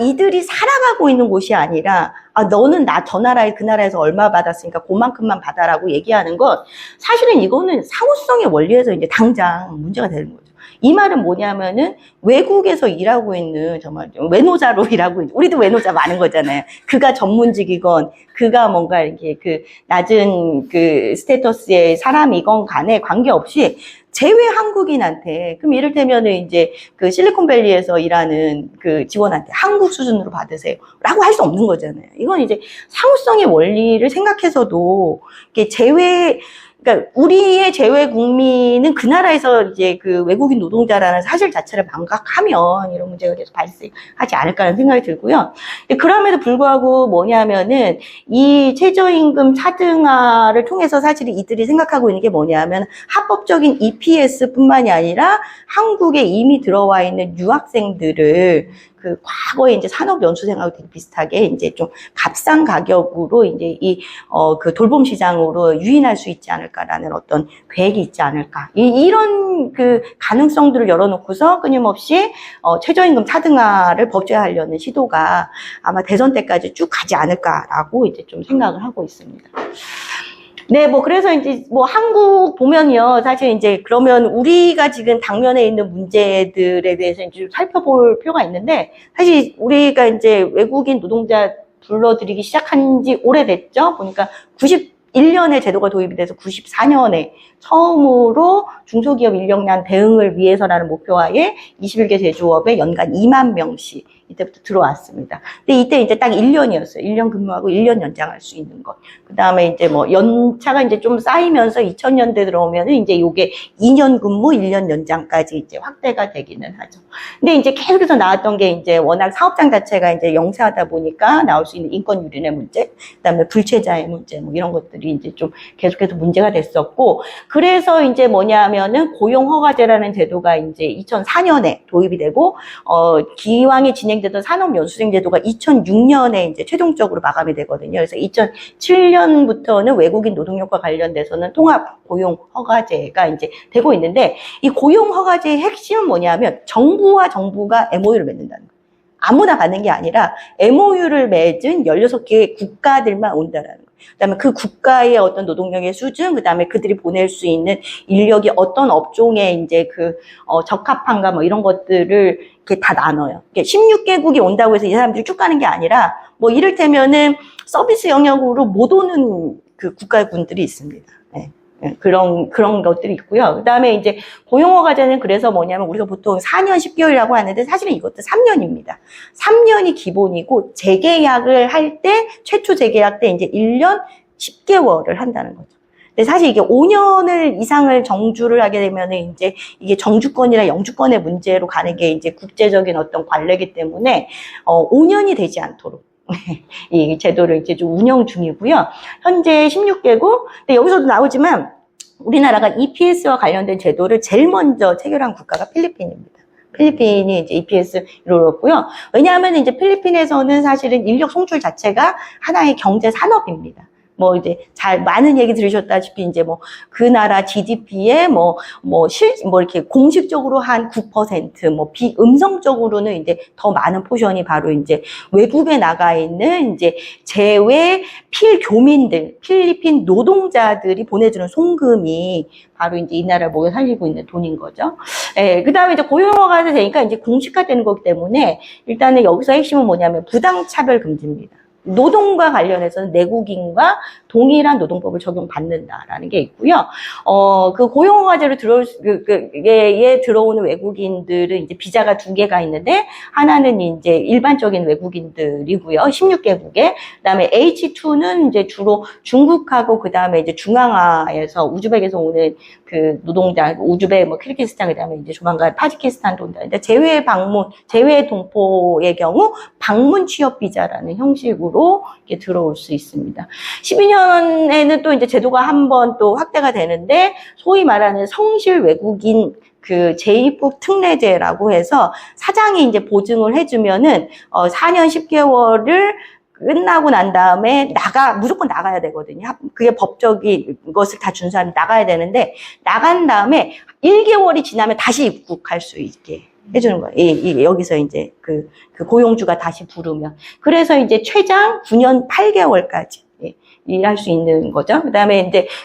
이들이 살아가고 있는 곳이 아니라, 너는 저 나라에 그 나라에서 얼마 받았으니까 그만큼만 받아라고 얘기하는 건 사실은 이거는 사후성의 원리에서 이제 당장 문제가 되는 거죠. 이 말은 뭐냐면은 외국에서 일하고 있는 정말 외노자로 일하고 있는, 우리도 외노자 많은 거잖아요. 그가 전문직이건 그가 뭔가 이렇게 그 낮은 그 스테이터스의 사람이건 간에 관계없이 제외 한국인한테, 그럼 이를테면은 이제 그 실리콘밸리에서 일하는 그 직원한테 한국 수준으로 받으세요 라고 할 수 없는 거잖아요. 이건 이제 사후성의 원리를 생각해서도 이게 그러니까 우리의 제외 국민은 그 나라에서 이제 그 외국인 노동자라는 사실 자체를 망각하면 이런 문제가 계속 발생하지 않을까라는 생각이 들고요. 그럼에도 불구하고 뭐냐면은 이 최저임금 차등화를 통해서 사실 이들이 생각하고 있는 게 뭐냐면 합법적인 EPS뿐만이 아니라 한국에 이미 들어와 있는 유학생들을 그 과거에 이제 산업연수생하고 되게 비슷하게 이제 좀 값싼 가격으로 이제 그 돌봄 시장으로 유인할 수 있지 않을까라는 어떤 계획이 있지 않을까. 이런 그 가능성들을 열어놓고서 끊임없이 최저임금 차등화를 법제화하려는 시도가 아마 대선 때까지 쭉 가지 않을까라고 이제 좀 생각을 하고 있습니다. 네, 그래서 이제 한국 보면요. 사실 이제 그러면 우리가 지금 당면에 있는 문제들에 대해서 이제 좀 살펴볼 필요가 있는데, 사실 우리가 이제 외국인 노동자 불러들이기 시작한 지 오래됐죠. 보니까 91년에 제도가 도입이 돼서 94년에 처음으로 중소기업 인력난 대응을 위해서라는 목표하에 21개 제조업에 연간 2만 명씩 이때부터 들어왔습니다. 근데 이때 이제 딱 1년이었어요. 1년 근무하고 1년 연장할 수 있는 것. 그 다음에 이제 뭐 연차가 이제 좀 쌓이면서 2000년대 들어오면은 이제 요게 2년 근무 1년 연장까지 이제 확대가 되기는 하죠. 근데 이제 계속해서 나왔던 게 이제 워낙 사업장 자체가 이제 영세하다 보니까 나올 수 있는 인권 유린의 문제, 그 다음에 불체자의 문제, 뭐 이런 것들이 이제 좀 계속해서 문제가 됐었고, 그래서 이제 뭐냐면은 고용허가제라는 제도가 이제 2004년에 도입이 되고, 기왕에 진행되던 산업연수생 제도가 2006년에 이제 최종적으로 마감이 되거든요. 그래서 2007년부터는 외국인 노동력과 관련돼서는 통합 고용허가제가 이제 되고 있는데, 이 고용허가제의 핵심은 뭐냐면 정부와 정부가 MOU를 맺는다는 거예요. 아무나 받는 게 아니라 MOU를 맺은 16개의 국가들만 온다라는 거예요. 그다음에 그 국가의 어떤 노동력의 수준, 그다음에 그들이 보낼 수 있는 인력이 어떤 업종에 이제 적합한가 뭐 이런 것들을 이렇게 다 나눠요. 16개국이 온다고 해서 이 사람들이 쭉 가는 게 아니라 뭐 이를테면은 서비스 영역으로 못 오는 그 국가군들이 있습니다. 네. 그런 것들이 있고요. 그 다음에 이제 고용허가제는 그래서 뭐냐면 우리가 보통 4년 10개월이라고 하는데 사실은 이것도 3년입니다. 3년이 기본이고 재계약을 할 때, 최초 재계약 때 이제 1년 10개월을 한다는 거죠. 근데 사실 이게 5년을 이상을 정주를 하게 되면은 이제 이게 정주권이나 영주권의 문제로 가는 게 이제 국제적인 어떤 관례이기 때문에 5년이 되지 않도록 이 제도를 이제 좀 운영 중이고요. 현재 16개국. 근데 여기서도 나오지만 우리나라가 EPS와 관련된 제도를 제일 먼저 체결한 국가가 필리핀입니다. 필리핀이 이제 EPS 이루었고요. 왜냐하면 이제 필리핀에서는 사실은 인력 송출 자체가 하나의 경제 산업입니다. 뭐 이제 많은 얘기 들으셨다시피 이제 뭐 그 나라 GDP에 이렇게 공식적으로 한 9%, 뭐 비음성적으로는 이제 더 많은 포션이 바로 이제 외국에 나가 있는 이제 재외 필교민들, 필리핀 노동자들이 보내주는 송금이 바로 이제 이 나라를 먹여 살리고 있는 돈인 거죠. 예, 그 다음에 이제 고용허가가 되니까 이제 공식화되는 거기 때문에 일단은 여기서 핵심은 뭐냐면 부당차별 금지입니다. 노동과 관련해서는 내국인과 동일한 노동법을 적용받는다라는 게 있고요. 그 고용허가제로 들어오는 외국인들은 이제 비자가 2개가 있는데, 하나는 이제 일반적인 외국인들이고요. 16개국에. 그 다음에 H2는 이제 주로 중국하고, 그 다음에 이제 중앙아에서, 우즈벡에서 오는 그 노동자, 우즈벡, 뭐, 키르기스탄, 그 다음에 이제 조만간 타지키스탄도 온다는데, 재외 동포의 경우, 방문 취업 비자라는 형식으로 이렇게 들어올 수 있습니다. 12년에는 또 이제 제도가 한 번 또 확대가 되는데, 소위 말하는 성실 외국인 그 재입국 특례제라고 해서 사장이 이제 보증을 해주면은 4년 10개월을 끝나고 난 다음에 무조건 나가야 되거든요. 그게 법적인 것을 다 준수하면 나가야 되는데, 나간 다음에 1개월이 지나면 다시 입국할 수 있게 해주는 거예요. 여기서 이제 그 고용주가 다시 부르면. 그래서 이제 최장 9년 8개월까지 일할 수 있는 거죠.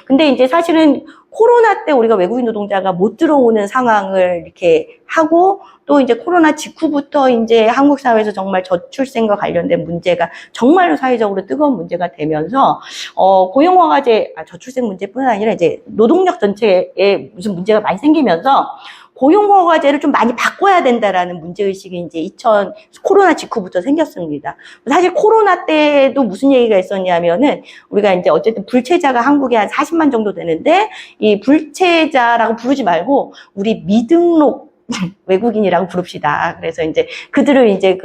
근데 이제 사실은 코로나 때 우리가 외국인 노동자가 못 들어오는 상황을 이렇게 하고, 또 이제 코로나 직후부터 이제 한국 사회에서 정말 저출생과 관련된 문제가 정말로 사회적으로 뜨거운 문제가 되면서, 고용허가제, 저출생 문제뿐 아니라 이제 노동력 전체에 무슨 문제가 많이 생기면서, 고용허가제를 좀 많이 바꿔야 된다라는 문제의식이 이제 코로나 직후부터 생겼습니다. 사실 코로나 때도 무슨 얘기가 있었냐면은, 우리가 이제 어쨌든 불체자가 한국에 한 40만 정도 되는데, 이 불체자라고 부르지 말고, 우리 미등록 외국인이라고 부릅시다. 그래서 이제 그들을 이제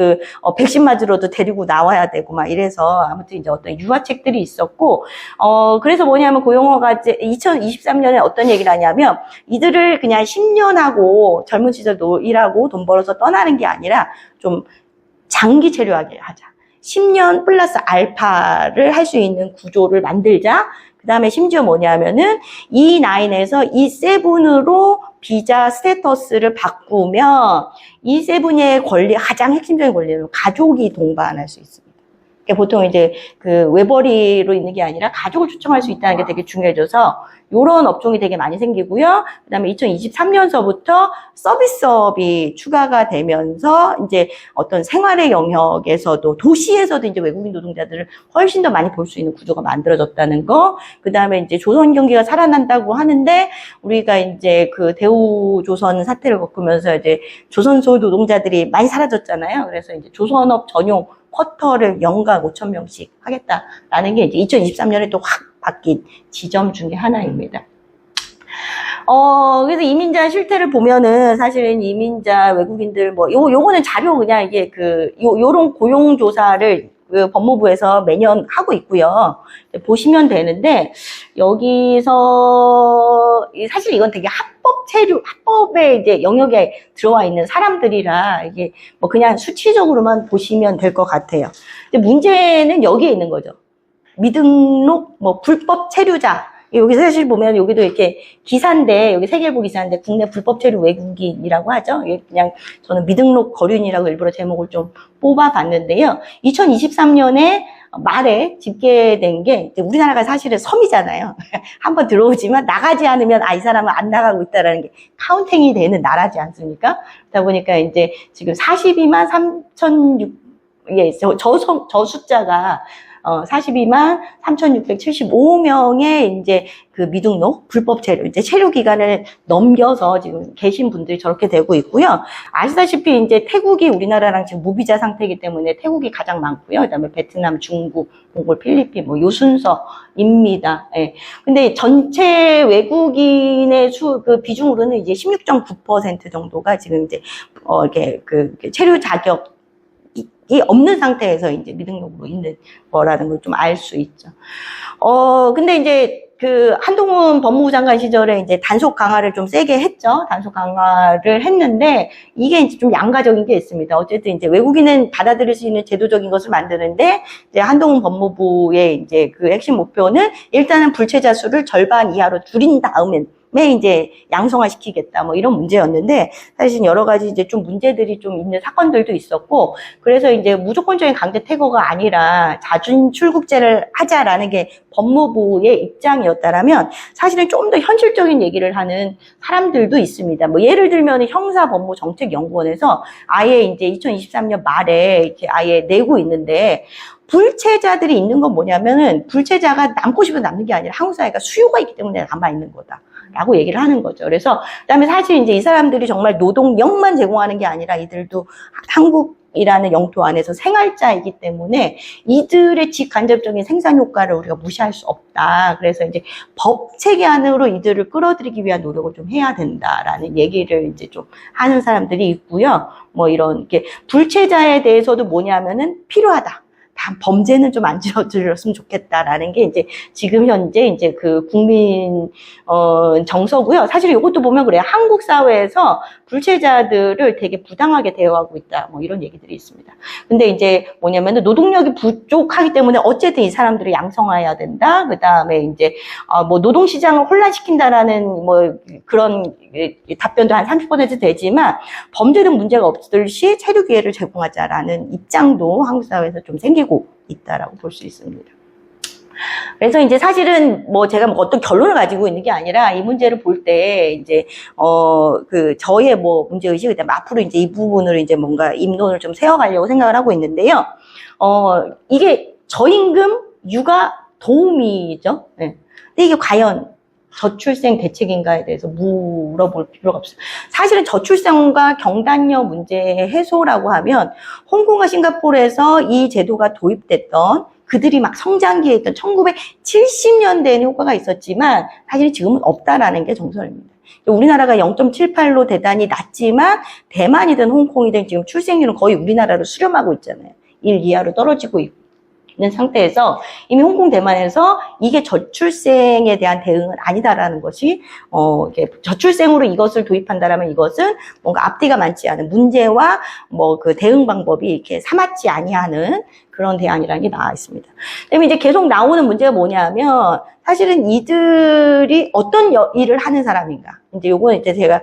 백신 맞으러도 데리고 나와야 되고 막 이래서 아무튼 이제 어떤 유화책들이 있었고, 그래서 뭐냐면 고용허가제 2023년에 어떤 얘기를 하냐면, 이들을 그냥 10년 하고 젊은 시절 일하고 돈 벌어서 떠나는 게 아니라 좀 장기 체류하게 하자. 10년 플러스 알파를 할 수 있는 구조를 만들자. 그 다음에 심지어 뭐냐면은 E9에서 E7으로 비자 스테이터스를 바꾸면 E7의 가장 핵심적인 권리는 가족이 동반할 수 있습니다. 그러니까 보통 이제 외벌이로 있는 게 아니라 가족을 초청할 수 있다는 게 되게 중요해져서 요런 업종이 되게 많이 생기고요. 그다음에 2023년서부터 서비스업이 추가가 되면서 이제 어떤 생활의 영역에서도 도시에서도 이제 외국인 노동자들을 훨씬 더 많이 볼 수 있는 구조가 만들어졌다는 거. 그다음에 이제 조선 경기가 살아난다고 하는데 우리가 이제 그 대우조선 사태를 겪으면서 이제 조선소 노동자들이 많이 사라졌잖아요. 그래서 이제 조선업 전용 쿼터를 연간 5,000명씩 하겠다라는 게 이제 2023년에 또 확 바뀐 지점 중에 하나입니다. 그래서 이민자 실태를 보면은 사실은 이민자 외국인들 요거는 자료 그냥 이게 요런 고용조사를 그 법무부에서 매년 하고 있고요. 보시면 되는데, 여기서, 사실 이건 되게 합법의 이제 영역에 들어와 있는 사람들이라, 이게 뭐 그냥 수치적으로만 보시면 될 것 같아요. 근데 문제는 여기에 있는 거죠. 미등록, 불법 체류자. 여기 사실 보면 여기도 이렇게 기사인데, 여기 세계일보 기사인데, 국내 불법 체류 외국인이라고 하죠. 그냥 저는 미등록 거륜이라고 일부러 제목을 좀 뽑아봤는데요. 2023년에 말에 집계된 게, 우리나라가 사실은 섬이잖아요. 한번 들어오지만 나가지 않으면, 이 사람은 안 나가고 있다라는 게 카운팅이 되는 나라지 않습니까? 그러다 보니까 이제 지금 42만 3,600, 저 숫자가 42만 3,675명의 이제 그 미등록, 불법 체류, 이제 체류 기간을 넘겨서 지금 계신 분들이 저렇게 되고 있고요. 아시다시피 이제 태국이 우리나라랑 지금 무비자 상태이기 때문에 태국이 가장 많고요. 그 다음에 베트남, 중국, 몽골, 필리핀, 요 순서입니다. 예. 근데 전체 외국인의 그 비중으로는 이제 16.9% 정도가 지금 이제, 이렇게 체류 자격, 이 없는 상태에서 이제 미등록으로 있는 거라는 걸 좀 알 수 있죠. 근데 이제 한동훈 법무부 장관 시절에 이제 단속 강화를 좀 세게 했죠. 단속 강화를 했는데, 이게 이제 좀 양가적인 게 있습니다. 어쨌든 이제 외국인은 받아들일 수 있는 제도적인 것을 만드는데, 이제 한동훈 법무부의 이제 그 핵심 목표는 일단은 불체자 수를 절반 이하로 줄인 다음에 이제 양성화시키겠다 이런 문제였는데 사실 여러 가지 이제 좀 문제들이 좀 있는 사건들도 있었고 그래서 이제 무조건적인 강제 퇴거가 아니라 자준 출국제를 하자라는 게 법무부의 입장이었다라면 사실은 좀 더 현실적인 얘기를 하는 사람들도 있습니다. 예를 들면 형사법무정책연구원에서 아예 이제 2023년 말에 이렇게 아예 내고 있는데 불체자들이 있는 건 뭐냐면은 불체자가 남고 싶어서 남는 게 아니라 한국 사회가 수요가 있기 때문에 남아 있는 거다. 라고 얘기를 하는 거죠. 그래서 그다음에 사실 이제 이 사람들이 정말 노동력만 제공하는 게 아니라 이들도 한국이라는 영토 안에서 생활자이기 때문에 이들의 직간접적인 생산 효과를 우리가 무시할 수 없다. 그래서 이제 법 체계 안으로 이들을 끌어들이기 위한 노력을 좀 해야 된다라는 얘기를 이제 좀 하는 사람들이 있고요. 이런 게 불체자에 대해서도 뭐냐면은 필요하다. 범죄는 좀 안 저질렀으면 좋겠다라는 게 이제 지금 현재 이제 그 국민 정서고요. 사실 이것도 보면 그래요. 한국 사회에서 불체자들을 되게 부당하게 대우하고 있다. 이런 얘기들이 있습니다. 근데 이제 뭐냐면은 노동력이 부족하기 때문에 어쨌든 이 사람들을 양성화해야 된다. 그다음에 이제 노동시장을 혼란시킨다라는 그런 답변도 한 30% 되지만 범죄는 문제가 없을 시 체류 기회를 제공하자라는 입장도 한국 사회에서 좀 생기고 있다라고 볼 수 있습니다. 그래서 이제 사실은 제가 어떤 결론을 가지고 있는 게 아니라 이 문제를 볼 때 이제 저의 문제 의식 그다음에 앞으로 이제 이 부분을 이제 뭔가 입론을 좀 세워가려고 생각을 하고 있는데요. 이게 저임금 육아 도우미죠. 네. 근데 이게 과연 저출생 대책인가에 대해서 물어볼 필요가 없어요. 사실은 저출생과 경단녀 문제 해소라고 하면 홍콩과 싱가포르에서 이 제도가 도입됐던 그들이 막 성장기에 있던 1970년대에는 효과가 있었지만 사실 지금은 없다라는 게 정설입니다. 우리나라가 0.78로 대단히 낮지만 대만이든 홍콩이든 지금 출생률은 거의 우리나라로 수렴하고 있잖아요. 1 이하로 떨어지고 있는 상태에서 이미 홍콩 대만에서 이게 저출생에 대한 대응은 아니다라는 것이 저출생으로 이것을 도입한다라면 이것은 뭔가 앞뒤가 맞지 않은 문제와 그 대응 방법이 이렇게 사맞지 아니하는 그런 대안이라는 게 나와 있습니다. 그다음에 이제 계속 나오는 문제가 뭐냐면 사실은 이들이 어떤 일을 하는 사람인가. 이제 요거는 이제 제가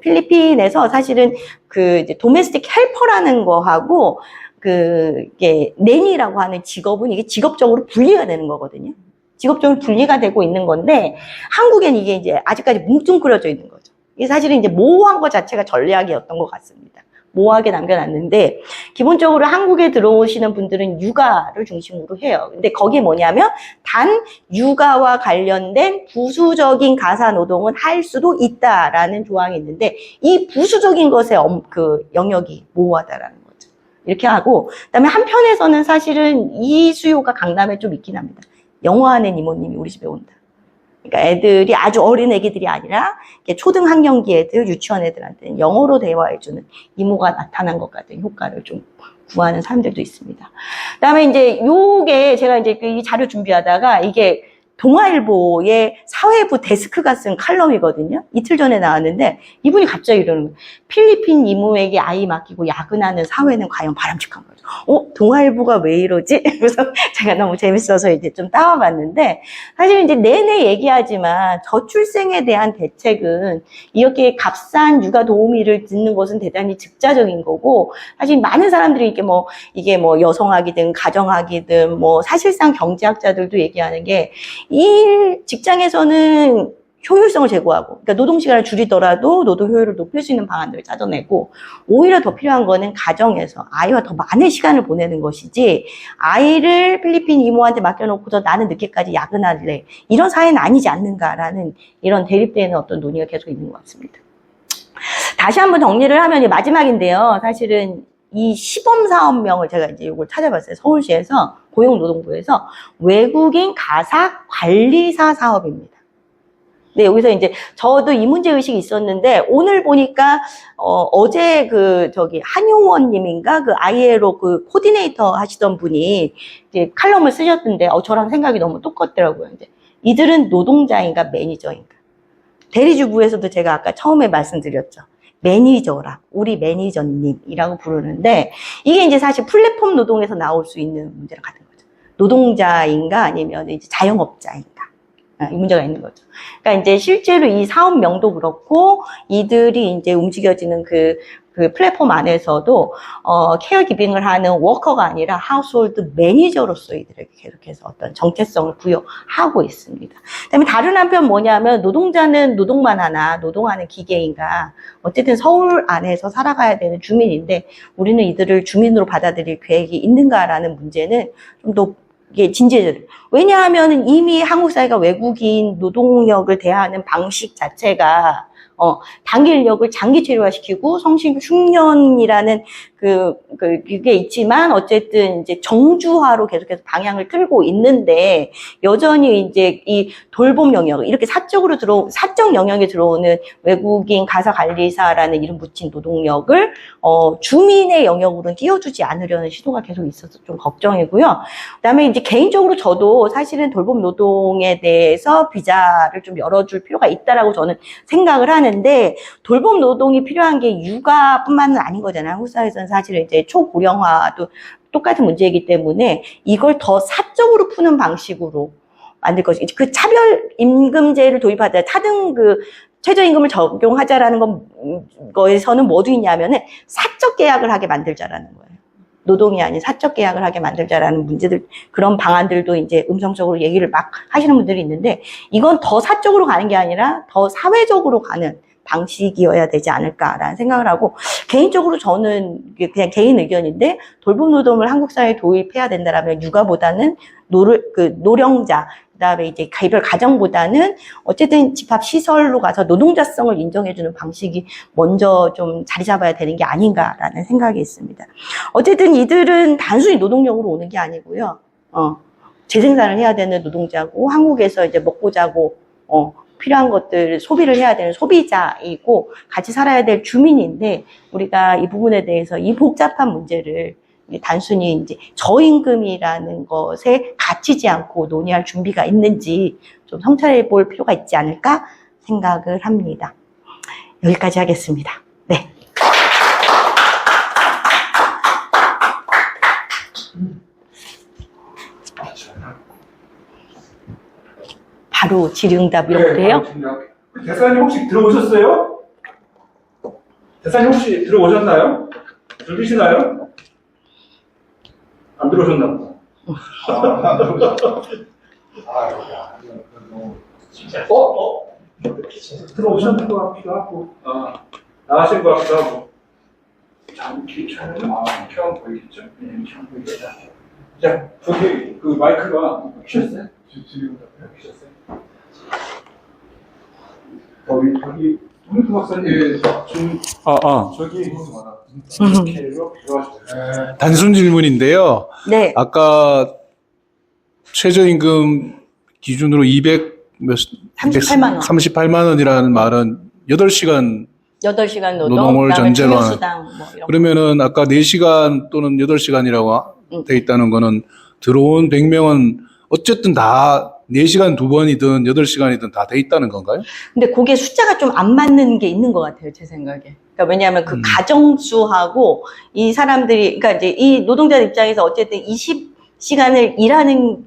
필리핀에서 사실은 이제 도메스틱 헬퍼라는 거하고 이게 내니라고 하는 직업은 이게 직업적으로 분리가 되는 거거든요. 직업적으로 분리가 되고 있는 건데 한국엔 이게 이제 아직까지 뭉뚱그려져 있는 거죠. 이게 사실은 이제 모호한 것 자체가 전략이었던 것 같습니다. 모호하게 남겨놨는데 기본적으로 한국에 들어오시는 분들은 육아를 중심으로 해요. 근데 거기에 뭐냐면 단 육아와 관련된 부수적인 가사 노동은 할 수도 있다라는 조항이 있는데 이 부수적인 것의 그 영역이 모호하다라는 거죠. 이렇게 하고 그다음에 한편에서는 사실은 이 수요가 강남에 좀 있긴 합니다. 영어하는 이모님이 우리 집에 온다. 그러니까 애들이 아주 어린 애기들이 아니라 초등 학년기 애들, 유치원 애들한테는 영어로 대화해주는 이모가 나타난 것 같은 효과를 좀 구하는 사람들도 있습니다. 그다음에 이제 요게 제가 이제 이 자료 준비하다가 이게 동아일보의 사회부 데스크가 쓴 칼럼이거든요. 이틀 전에 나왔는데 이분이 갑자기 이러는 거예요. 필리핀 이모에게 아이 맡기고 야근하는 사회는 과연 바람직한 거죠. 동아일보가 왜 이러지? 그래서 제가 너무 재밌어서 이제 좀 따와봤는데 사실 이제 내내 얘기하지만 저출생에 대한 대책은 이렇게 값싼 육아 도우미를 듣는 것은 대단히 즉자적인 거고 사실 많은 사람들이 이게 뭐 여성학이든 가정학이든 뭐 사실상 경제학자들도 얘기하는 게 이 직장에서는 효율성을 제고하고, 그러니까 노동시간을 줄이더라도 노동 효율을 높일 수 있는 방안들을 찾아내고, 오히려 더 필요한 거는 가정에서 아이와 더 많은 시간을 보내는 것이지, 아이를 필리핀 이모한테 맡겨놓고서 나는 늦게까지 야근할래. 이런 사회는 아니지 않는가라는 이런 대립되는 어떤 논의가 계속 있는 것 같습니다. 다시 한번 정리를 하면 마지막인데요. 사실은 이 시범사업명을 제가 이제 이걸 찾아봤어요. 서울시에서 고용노동부에서 외국인 가사 관리사 사업입니다. 네, 여기서 이제 저도 이 문제 의식이 있었는데 오늘 보니까 어제 한용원 님인가 그 ILO 그 코디네이터 하시던 분이 이제 칼럼을 쓰셨던데 저랑 생각이 너무 똑같더라고요. 이제 이들은 노동자인가 매니저인가. 대리주부에서도 제가 아까 처음에 말씀드렸죠. 매니저라, 우리 매니저님이라고 부르는데 이게 이제 사실 플랫폼 노동에서 나올 수 있는 문제랑 같은 거죠. 노동자인가 아니면 이제 자영업자인가. 이 문제가 있는 거죠. 그러니까 이제 실제로 이 사업명도 그렇고 이들이 이제 움직여지는 그 플랫폼 안에서도 케어기빙을 하는 워커가 아니라 하우스홀드 매니저로서 이들에게 계속해서 어떤 정체성을 부여하고 있습니다. 그다음에 다른 한편 뭐냐면 노동자는 노동만 하나 노동하는 기계인가 어쨌든 서울 안에서 살아가야 되는 주민인데 우리는 이들을 주민으로 받아들일 계획이 있는가라는 문제는 좀 더 이게 진지해져요. 왜냐하면 이미 한국 사회가 외국인 노동력을 대하는 방식 자체가 단기 인력을 장기 체류화시키고 성실 흉년이라는 그게 있지만 어쨌든 이제 정주화로 계속해서 방향을 틀고 있는데 여전히 이제 이 돌봄 영역 이렇게 사적 영역에 들어오는 외국인 가사 관리사라는 이름 붙인 노동력을 주민의 영역으로는 띄워주지 않으려는 시도가 계속 있어서 좀 걱정이고요. 그다음에 이제 개인적으로 저도 사실은 돌봄 노동에 대해서 비자를 좀 열어줄 필요가 있다라고 저는 생각을 하는데 돌봄 노동이 필요한 게 육아뿐만은 아닌 거잖아요. 한국 사회에서는 사실은 이제 초고령화도 똑같은 문제이기 때문에 이걸 더 사적으로 푸는 방식으로 만들 것이죠. 그 차별 임금제를 도입하자 차등 최저임금을 적용하자라는 거에서는 뭐도 있냐면은 사적 계약을 하게 만들자라는 거예요. 노동이 아닌 사적 계약을 하게 만들자라는 문제들, 그런 방안들도 이제 음성적으로 얘기를 막 하시는 분들이 있는데, 이건 더 사적으로 가는 게 아니라 더 사회적으로 가는 방식이어야 되지 않을까라는 생각을 하고, 개인적으로 저는 그냥 개인 의견인데, 돌봄 노동을 한국 사회에 도입해야 된다라면 육아보다는 노령자, 그다음에 이제 개별 가정보다는 어쨌든 집합 시설로 가서 노동자성을 인정해주는 방식이 먼저 좀 자리 잡아야 되는 게 아닌가라는 생각이 있습니다. 어쨌든 이들은 단순히 노동력으로 오는 게 아니고요. 재생산을 해야 되는 노동자고 한국에서 이제 먹고 자고 필요한 것들 소비를 해야 되는 소비자이고 같이 살아야 될 주민인데 우리가 이 부분에 대해서 이 복잡한 문제를 단순히 이제 저임금이라는 것에 갇히지 않고 논의할 준비가 있는지 좀 성찰해 볼 필요가 있지 않을까 생각을 합니다. 여기까지 하겠습니다. 네. 바로 질의응답 이런 것도 해요? 대사님 혹시 들어오셨어요? 대사님 혹시 들어오셨나요? 들으시나요? 안 들어오셨나 보다. 야, 이거 너무 들어오셨는 것 같기도 하고, 나가신 것 같기도 하고. 자, 이렇게 켜면 보이겠죠? 네, 켜면 보이겠죠. 자, 저기 그 마이크가 켜셨어요? 켜셨어요? 여기 홍수 박사님 좀 저기 이렇게로 들어가시죠. 단순 질문인데요. 네. 아까 최저임금 기준으로 38만 원. 38만 원이라는 말은 8시간 8시간 노동, 노동을 그다음에 전제로 하는. 시당 뭐 이런 거. 그러면은 아까 4시간 또는 8시간이라고 돼 있다는 거는 들어온 100명은 어쨌든 다 4시간 2번이든 8시간이든 다 돼 있다는 건가요? 근데 그게 숫자가 좀 안 맞는 게 있는 것 같아요, 제 생각에. 그러니까 왜냐하면 그 가정수하고 이 사람들이, 그러니까 이제 이 노동자 입장에서 어쨌든 20시간을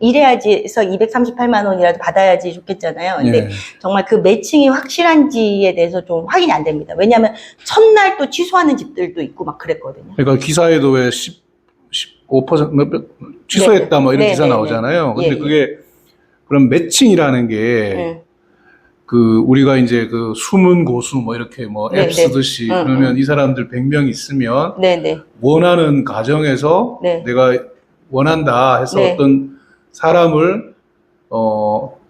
일해야지 해서 238만 원이라도 받아야지 좋겠잖아요. 근데 예. 정말 그 매칭이 확실한지에 대해서 좀 확인이 안 됩니다. 왜냐하면 첫날 또 취소하는 집들도 있고 막 그랬거든요. 그러니까 기사에도 왜 15% 취소했다 뭐 이런 네, 기사 네, 나오잖아요. 네. 근데 예, 그게 그럼 매칭이라는 게 네. 그 우리가 이제 그 숨은 고수 뭐 이렇게 뭐 네, 앱 네. 쓰듯이 그러면 이 사람들 100명 있으면 네네. 원하는 가정에서 네. 내가 원한다 해서 네. 어떤 사람을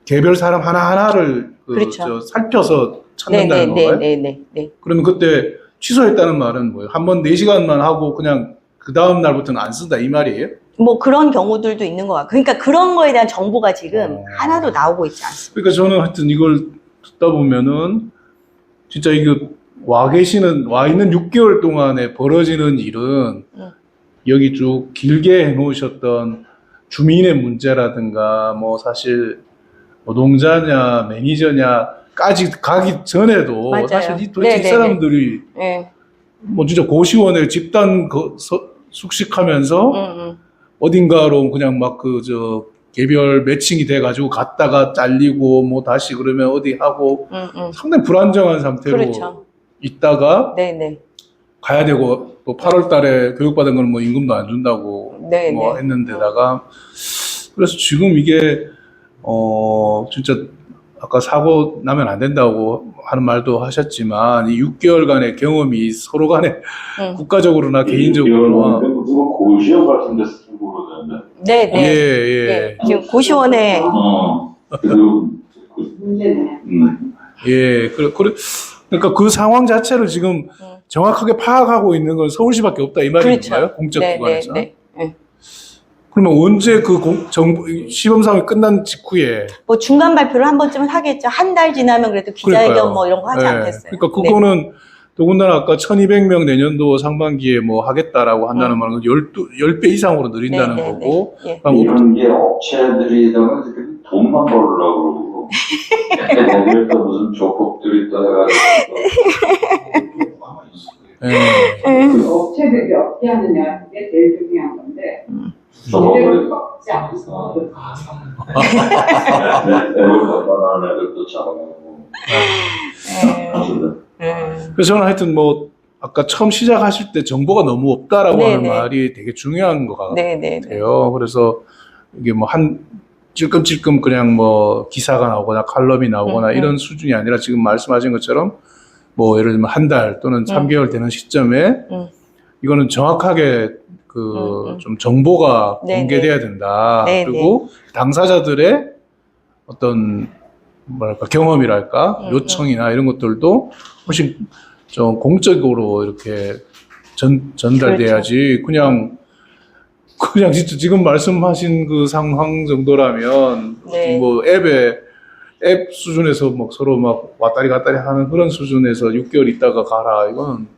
개별 사람 하나하나를 그렇죠. 살펴서 찾는다는 건가요? 네네네. 그러면 그때 취소했다는 말은 뭐예요? 한 번 4시간만 하고 그냥 그 다음 날부터는 안 쓴다 이 말이에요? 뭐 그런 경우들도 있는 것 같고, 그러니까 그런 거에 대한 정보가 지금 하나도 나오고 있지 않습니다. 그러니까 저는 하여튼 이걸 듣다 보면은 진짜 와 있는 6개월 동안에 벌어지는 일은 여기 쭉 길게 해놓으셨던 주민의 문제라든가 뭐 사실 노동자냐 매니저냐까지 가기 전에도 맞아요. 사실 도대체 이 네네네. 사람들이 네. 뭐 진짜 고시원에 집단 숙식하면서 어딘가로 그냥 막 개별 매칭이 돼가지고 갔다가 잘리고 뭐 다시 그러면 어디 하고 상당히 불안정한 상태로 그렇죠. 있다가 네네. 가야 되고 또 8월 달에 교육받은 건 뭐 임금도 안 준다고 네네. 뭐 했는데다가 그래서 지금 이게 진짜 아까 사고 나면 안 된다고 하는 말도 하셨지만 이 6개월간의 경험이 서로 간에 국가적으로나 개인적으로나 무슨 고시원 같은 데서 쓰고 그러는데. 네네. 예. 네. 지금 고시원에 예. 그러니까 그 상황 자체를 지금 정확하게 파악하고 있는 건 서울시밖에 없다 이 말인가요? 그렇죠. 공적 네, 기관에서. 네, 네. 그러면 언제 그 시범 상황이 끝난 직후에 뭐 중간 발표를 한 번쯤은 하겠죠. 한 달 지나면 그래도 기자회견 그러니까요. 뭐 이런 거 하지 예. 않겠어요. 그러니까 그거는 더군다나 아까 1200명 내년도 상반기에 뭐 하겠다라고 한다는 말은 10배 이상으로 늘린다는 네, 거고. 네. 이런 게 업체들이다가 돈만 벌으려고 그러고. 애들 또 무슨 조폭들이 떠나가지고. 예. 그 업체들이 어떻게 하느냐 그게 제일 중요한 건데 제대로 꺾지 않아서 애들 건강한 애들도 잡아가고. 그래서 저는 하여튼 뭐 아까 처음 시작하실 때 정보가 너무 없다라고 네, 하는 네. 말이 되게 중요한 것 같아요. 네네. 그래서 이게 뭐 찔끔찔끔 그냥 뭐 기사가 나오거나 칼럼이 나오거나 이런 수준이 아니라 지금 말씀하신 것처럼 뭐 예를 들면 한 달 또는 3개월 되는 시점에 이거는 정확하게 좀 정보가 네, 공개돼야 된다. 네, 그리고 당사자들의 어떤 뭐랄까 경험이랄까 요청이나 이런 것들도 훨씬 좀 공적으로 이렇게 전달돼야지 그냥 진짜 지금 말씀하신 그 상황 정도라면 네. 뭐 앱 수준에서 막 서로 막 왔다리 갔다리 하는 그런 수준에서 6개월 있다가 가라 이건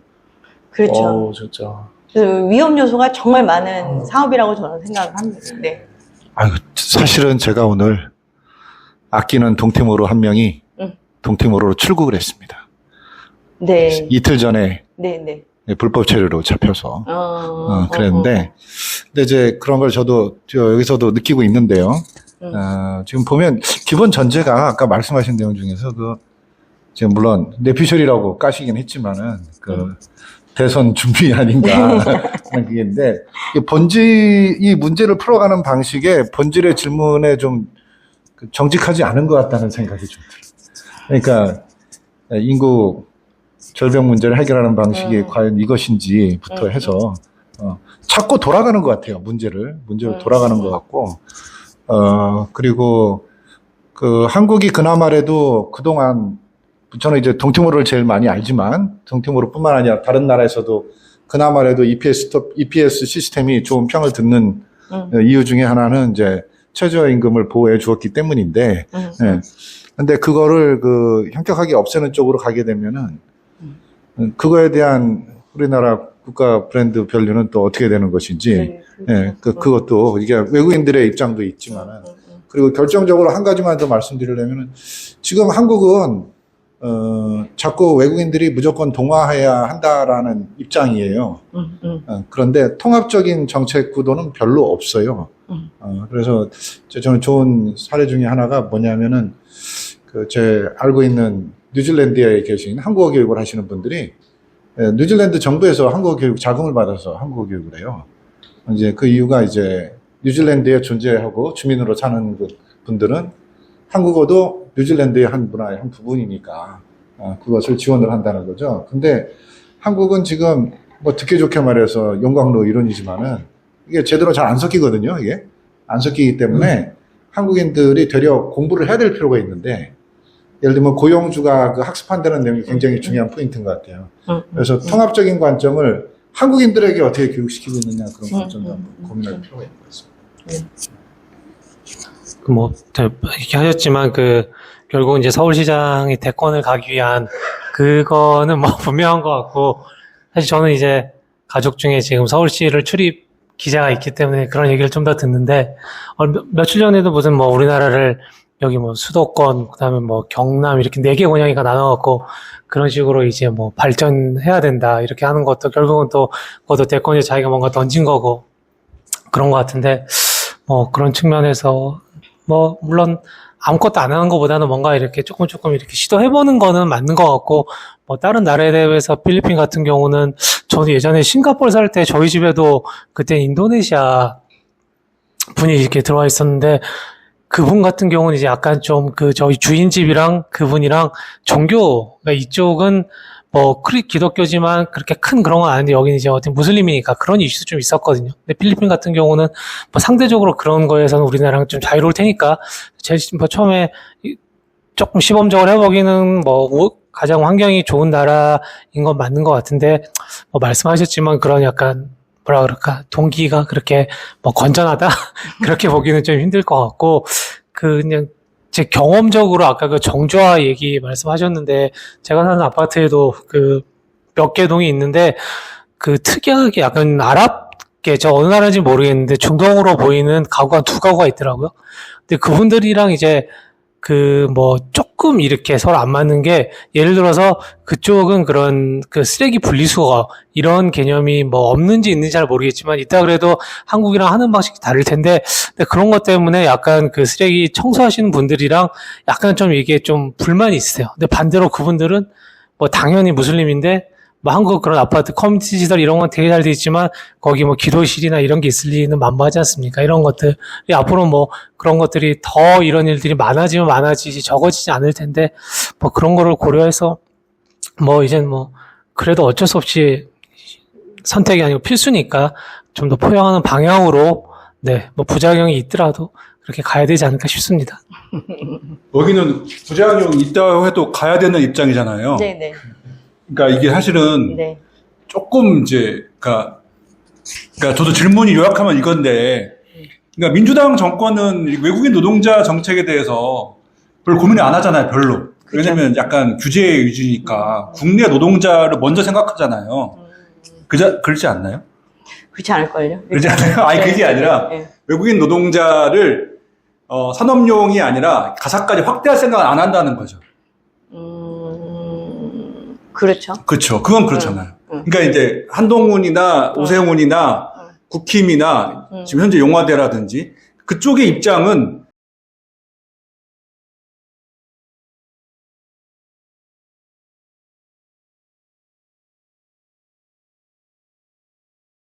그렇죠. 진짜 그 위험 요소가 정말 많은 사업이라고 저는 생각을 합니다. 네. 아유, 사실은 제가 오늘 아끼는 동태모로 한 명이 동태모로로 출국을 했습니다. 네. 이틀 전에 네네. 불법 체류로 잡혀서 그랬는데 근데 이제 그런 걸 저도 여기서도 느끼고 있는데요. 지금 보면 기본 전제가 아까 말씀하신 내용 중에서 지금 물론 내피셜이라고 까시긴 했지만은 대선 준비 아닌가 하는 그게인데 이 문제를 풀어가는 방식에 본질의 질문에 좀 정직하지 않은 것 같다는 생각이 좀 들어요. 그러니까 인구 절벽 문제를 해결하는 방식이 과연 이것인지부터 해서 자꾸 돌아가는 것 같아요. 문제를 돌아가는 것 같고 그리고 그 한국이 그나마래도 그동안 저는 이제 동티모르를 제일 많이 알지만 동티모르뿐만 아니라 다른 나라에서도 그나마래도 EPS 시스템이 좋은 평을 듣는 이유 중에 하나는 이제 최저임금을 보호해 주었기 때문인데, 예. 근데 그거를 그 현격하게 없애는 쪽으로 가게 되면은 그거에 대한 우리나라 국가 브랜드 밸류는 또 어떻게 되는 것인지, 예. 그것도 이게 외국인들의 입장도 있지만은 그리고 결정적으로 한 가지만 더 말씀드리려면은 지금 한국은 자꾸 외국인들이 무조건 동화해야 한다라는 입장이에요. 그런데 통합적인 정책 구도는 별로 없어요. 그래서 저는 좋은 사례 중에 하나가 뭐냐면은 제 알고 있는 뉴질랜드에 계신 한국어 교육을 하시는 분들이 뉴질랜드 정부에서 한국어 교육 자금을 받아서 한국어 교육을 해요. 이제 그 이유가 이제 뉴질랜드에 존재하고 주민으로 사는 분들은 한국어도 뉴질랜드의 한 문화의 한 부분이니까 그것을 지원을 한다는 거죠. 근데 한국은 지금 뭐 듣기 좋게 말해서 용광로 이론이지만은 이게 제대로 잘 안 섞이거든요. 이게 안 섞이기 때문에 한국인들이 되려 공부를 해야 될 필요가 있는데 예를 들면 고용주가 그 학습한다는 내용이 굉장히 중요한 포인트인 것 같아요. 그래서 통합적인 관점을 한국인들에게 어떻게 교육시키고 있느냐 그런 관점도 한번 고민할 필요가 있는 것 같습니다. 뭐, 이렇게 하셨지만, 결국 이제 서울시장이 대권을 가기 위한, 그거는 뭐 분명한 것 같고, 사실 저는 이제 가족 중에 지금 서울시를 출입 기자가 있기 때문에 그런 얘기를 좀 더 듣는데, 며칠 전에도 무슨 뭐 우리나라를 여기 뭐 수도권, 그 다음에 뭐 경남 이렇게 4개 권역이가 나눠갖고, 그런 식으로 이제 뭐 발전해야 된다, 이렇게 하는 것도 결국은 또, 그것도 대권에 자기가 뭔가 던진 거고, 그런 것 같은데, 뭐 그런 측면에서, 뭐, 물론, 아무것도 안 하는 것보다는 뭔가 이렇게 조금 이렇게 시도해보는 거는 맞는 것 같고, 뭐, 다른 나라에 대해서 필리핀 같은 경우는, 저도 예전에 싱가포르 살 때 저희 집에도 그때 인도네시아 분이 이렇게 들어와 있었는데, 그분 같은 경우는 이제 약간 좀 저희 주인집이랑 그분이랑 종교, 그러니까 이쪽은 뭐, 기독교지만 그렇게 큰 그런 건 아닌데 여기는 이제 어떤 무슬림이니까 그런 이슈도 좀 있었거든요. 근데 필리핀 같은 경우는 뭐 상대적으로 그런 거에서는 우리나라랑 좀 자유로울 테니까 제일 뭐 처음에 조금 시범적으로 해보기는 뭐 가장 환경이 좋은 나라인 건 맞는 것 같은데 뭐 말씀하셨지만 그런 약간 뭐라 그럴까 동기가 그렇게 뭐 건전하다 그렇게 보기는 좀 힘들 것 같고 그냥 제 경험적으로 아까 그 정조화 얘기 말씀하셨는데 제가 사는 아파트에도 몇 개 동이 있는데 특이하게 약간 아랍계 저 어느 나라인지 모르겠는데 중동으로 보이는 가구가 2가구가 있더라고요. 근데 그분들이랑 이제 뭐 조금 이렇게 서로 안 맞는 게 예를 들어서 그쪽은 그런 쓰레기 분리수거 이런 개념이 뭐 없는지 있는지 잘 모르겠지만 있다 그래도 한국이랑 하는 방식이 다를 텐데 근데 그런 것 때문에 약간 쓰레기 청소하시는 분들이랑 약간 좀 이게 좀 불만이 있으세요. 근데 반대로 그분들은 뭐 당연히 무슬림인데 뭐 한국 그런 아파트 커뮤니티 시설 이런 건 되게 잘 돼 있지만 거기 뭐 기도실이나 이런 게 있을 리는 만무하지 않습니까? 이런 것들이 앞으로 뭐 그런 것들이 더 이런 일들이 많아지면 많아지지 적어지지 않을 텐데 뭐 그런 거를 고려해서 뭐 이젠 뭐 그래도 어쩔 수 없이 선택이 아니고 필수니까 좀 더 포용하는 방향으로 네 뭐 부작용이 있더라도 그렇게 가야 되지 않을까 싶습니다. 여기는 부작용이 있다고 해도 가야 되는 입장이잖아요. 네네. 그러니까 이게 사실은 네. 조금 이제 그러니까 저도 질문이 요약하면 이건데 그러니까 민주당 정권은 외국인 노동자 정책에 대해서 별 고민을 안 하잖아요, 별로. 그쵸. 왜냐면 약간 규제 위주니까 국내 노동자를 먼저 생각하잖아요. 그렇지 않나요? 그렇지 않을걸요? 그렇지 않아요? 아니 그게 아니라 네. 외국인 노동자를 산업용이 아니라 가사까지 확대할 생각을 안 한다는 거죠. 그렇죠. 그렇죠. 그건 그렇잖아요. 그러니까 이제 한동훈이나 오세훈이나 국힘이나 지금 현재 용화대라든지 그쪽의 입장은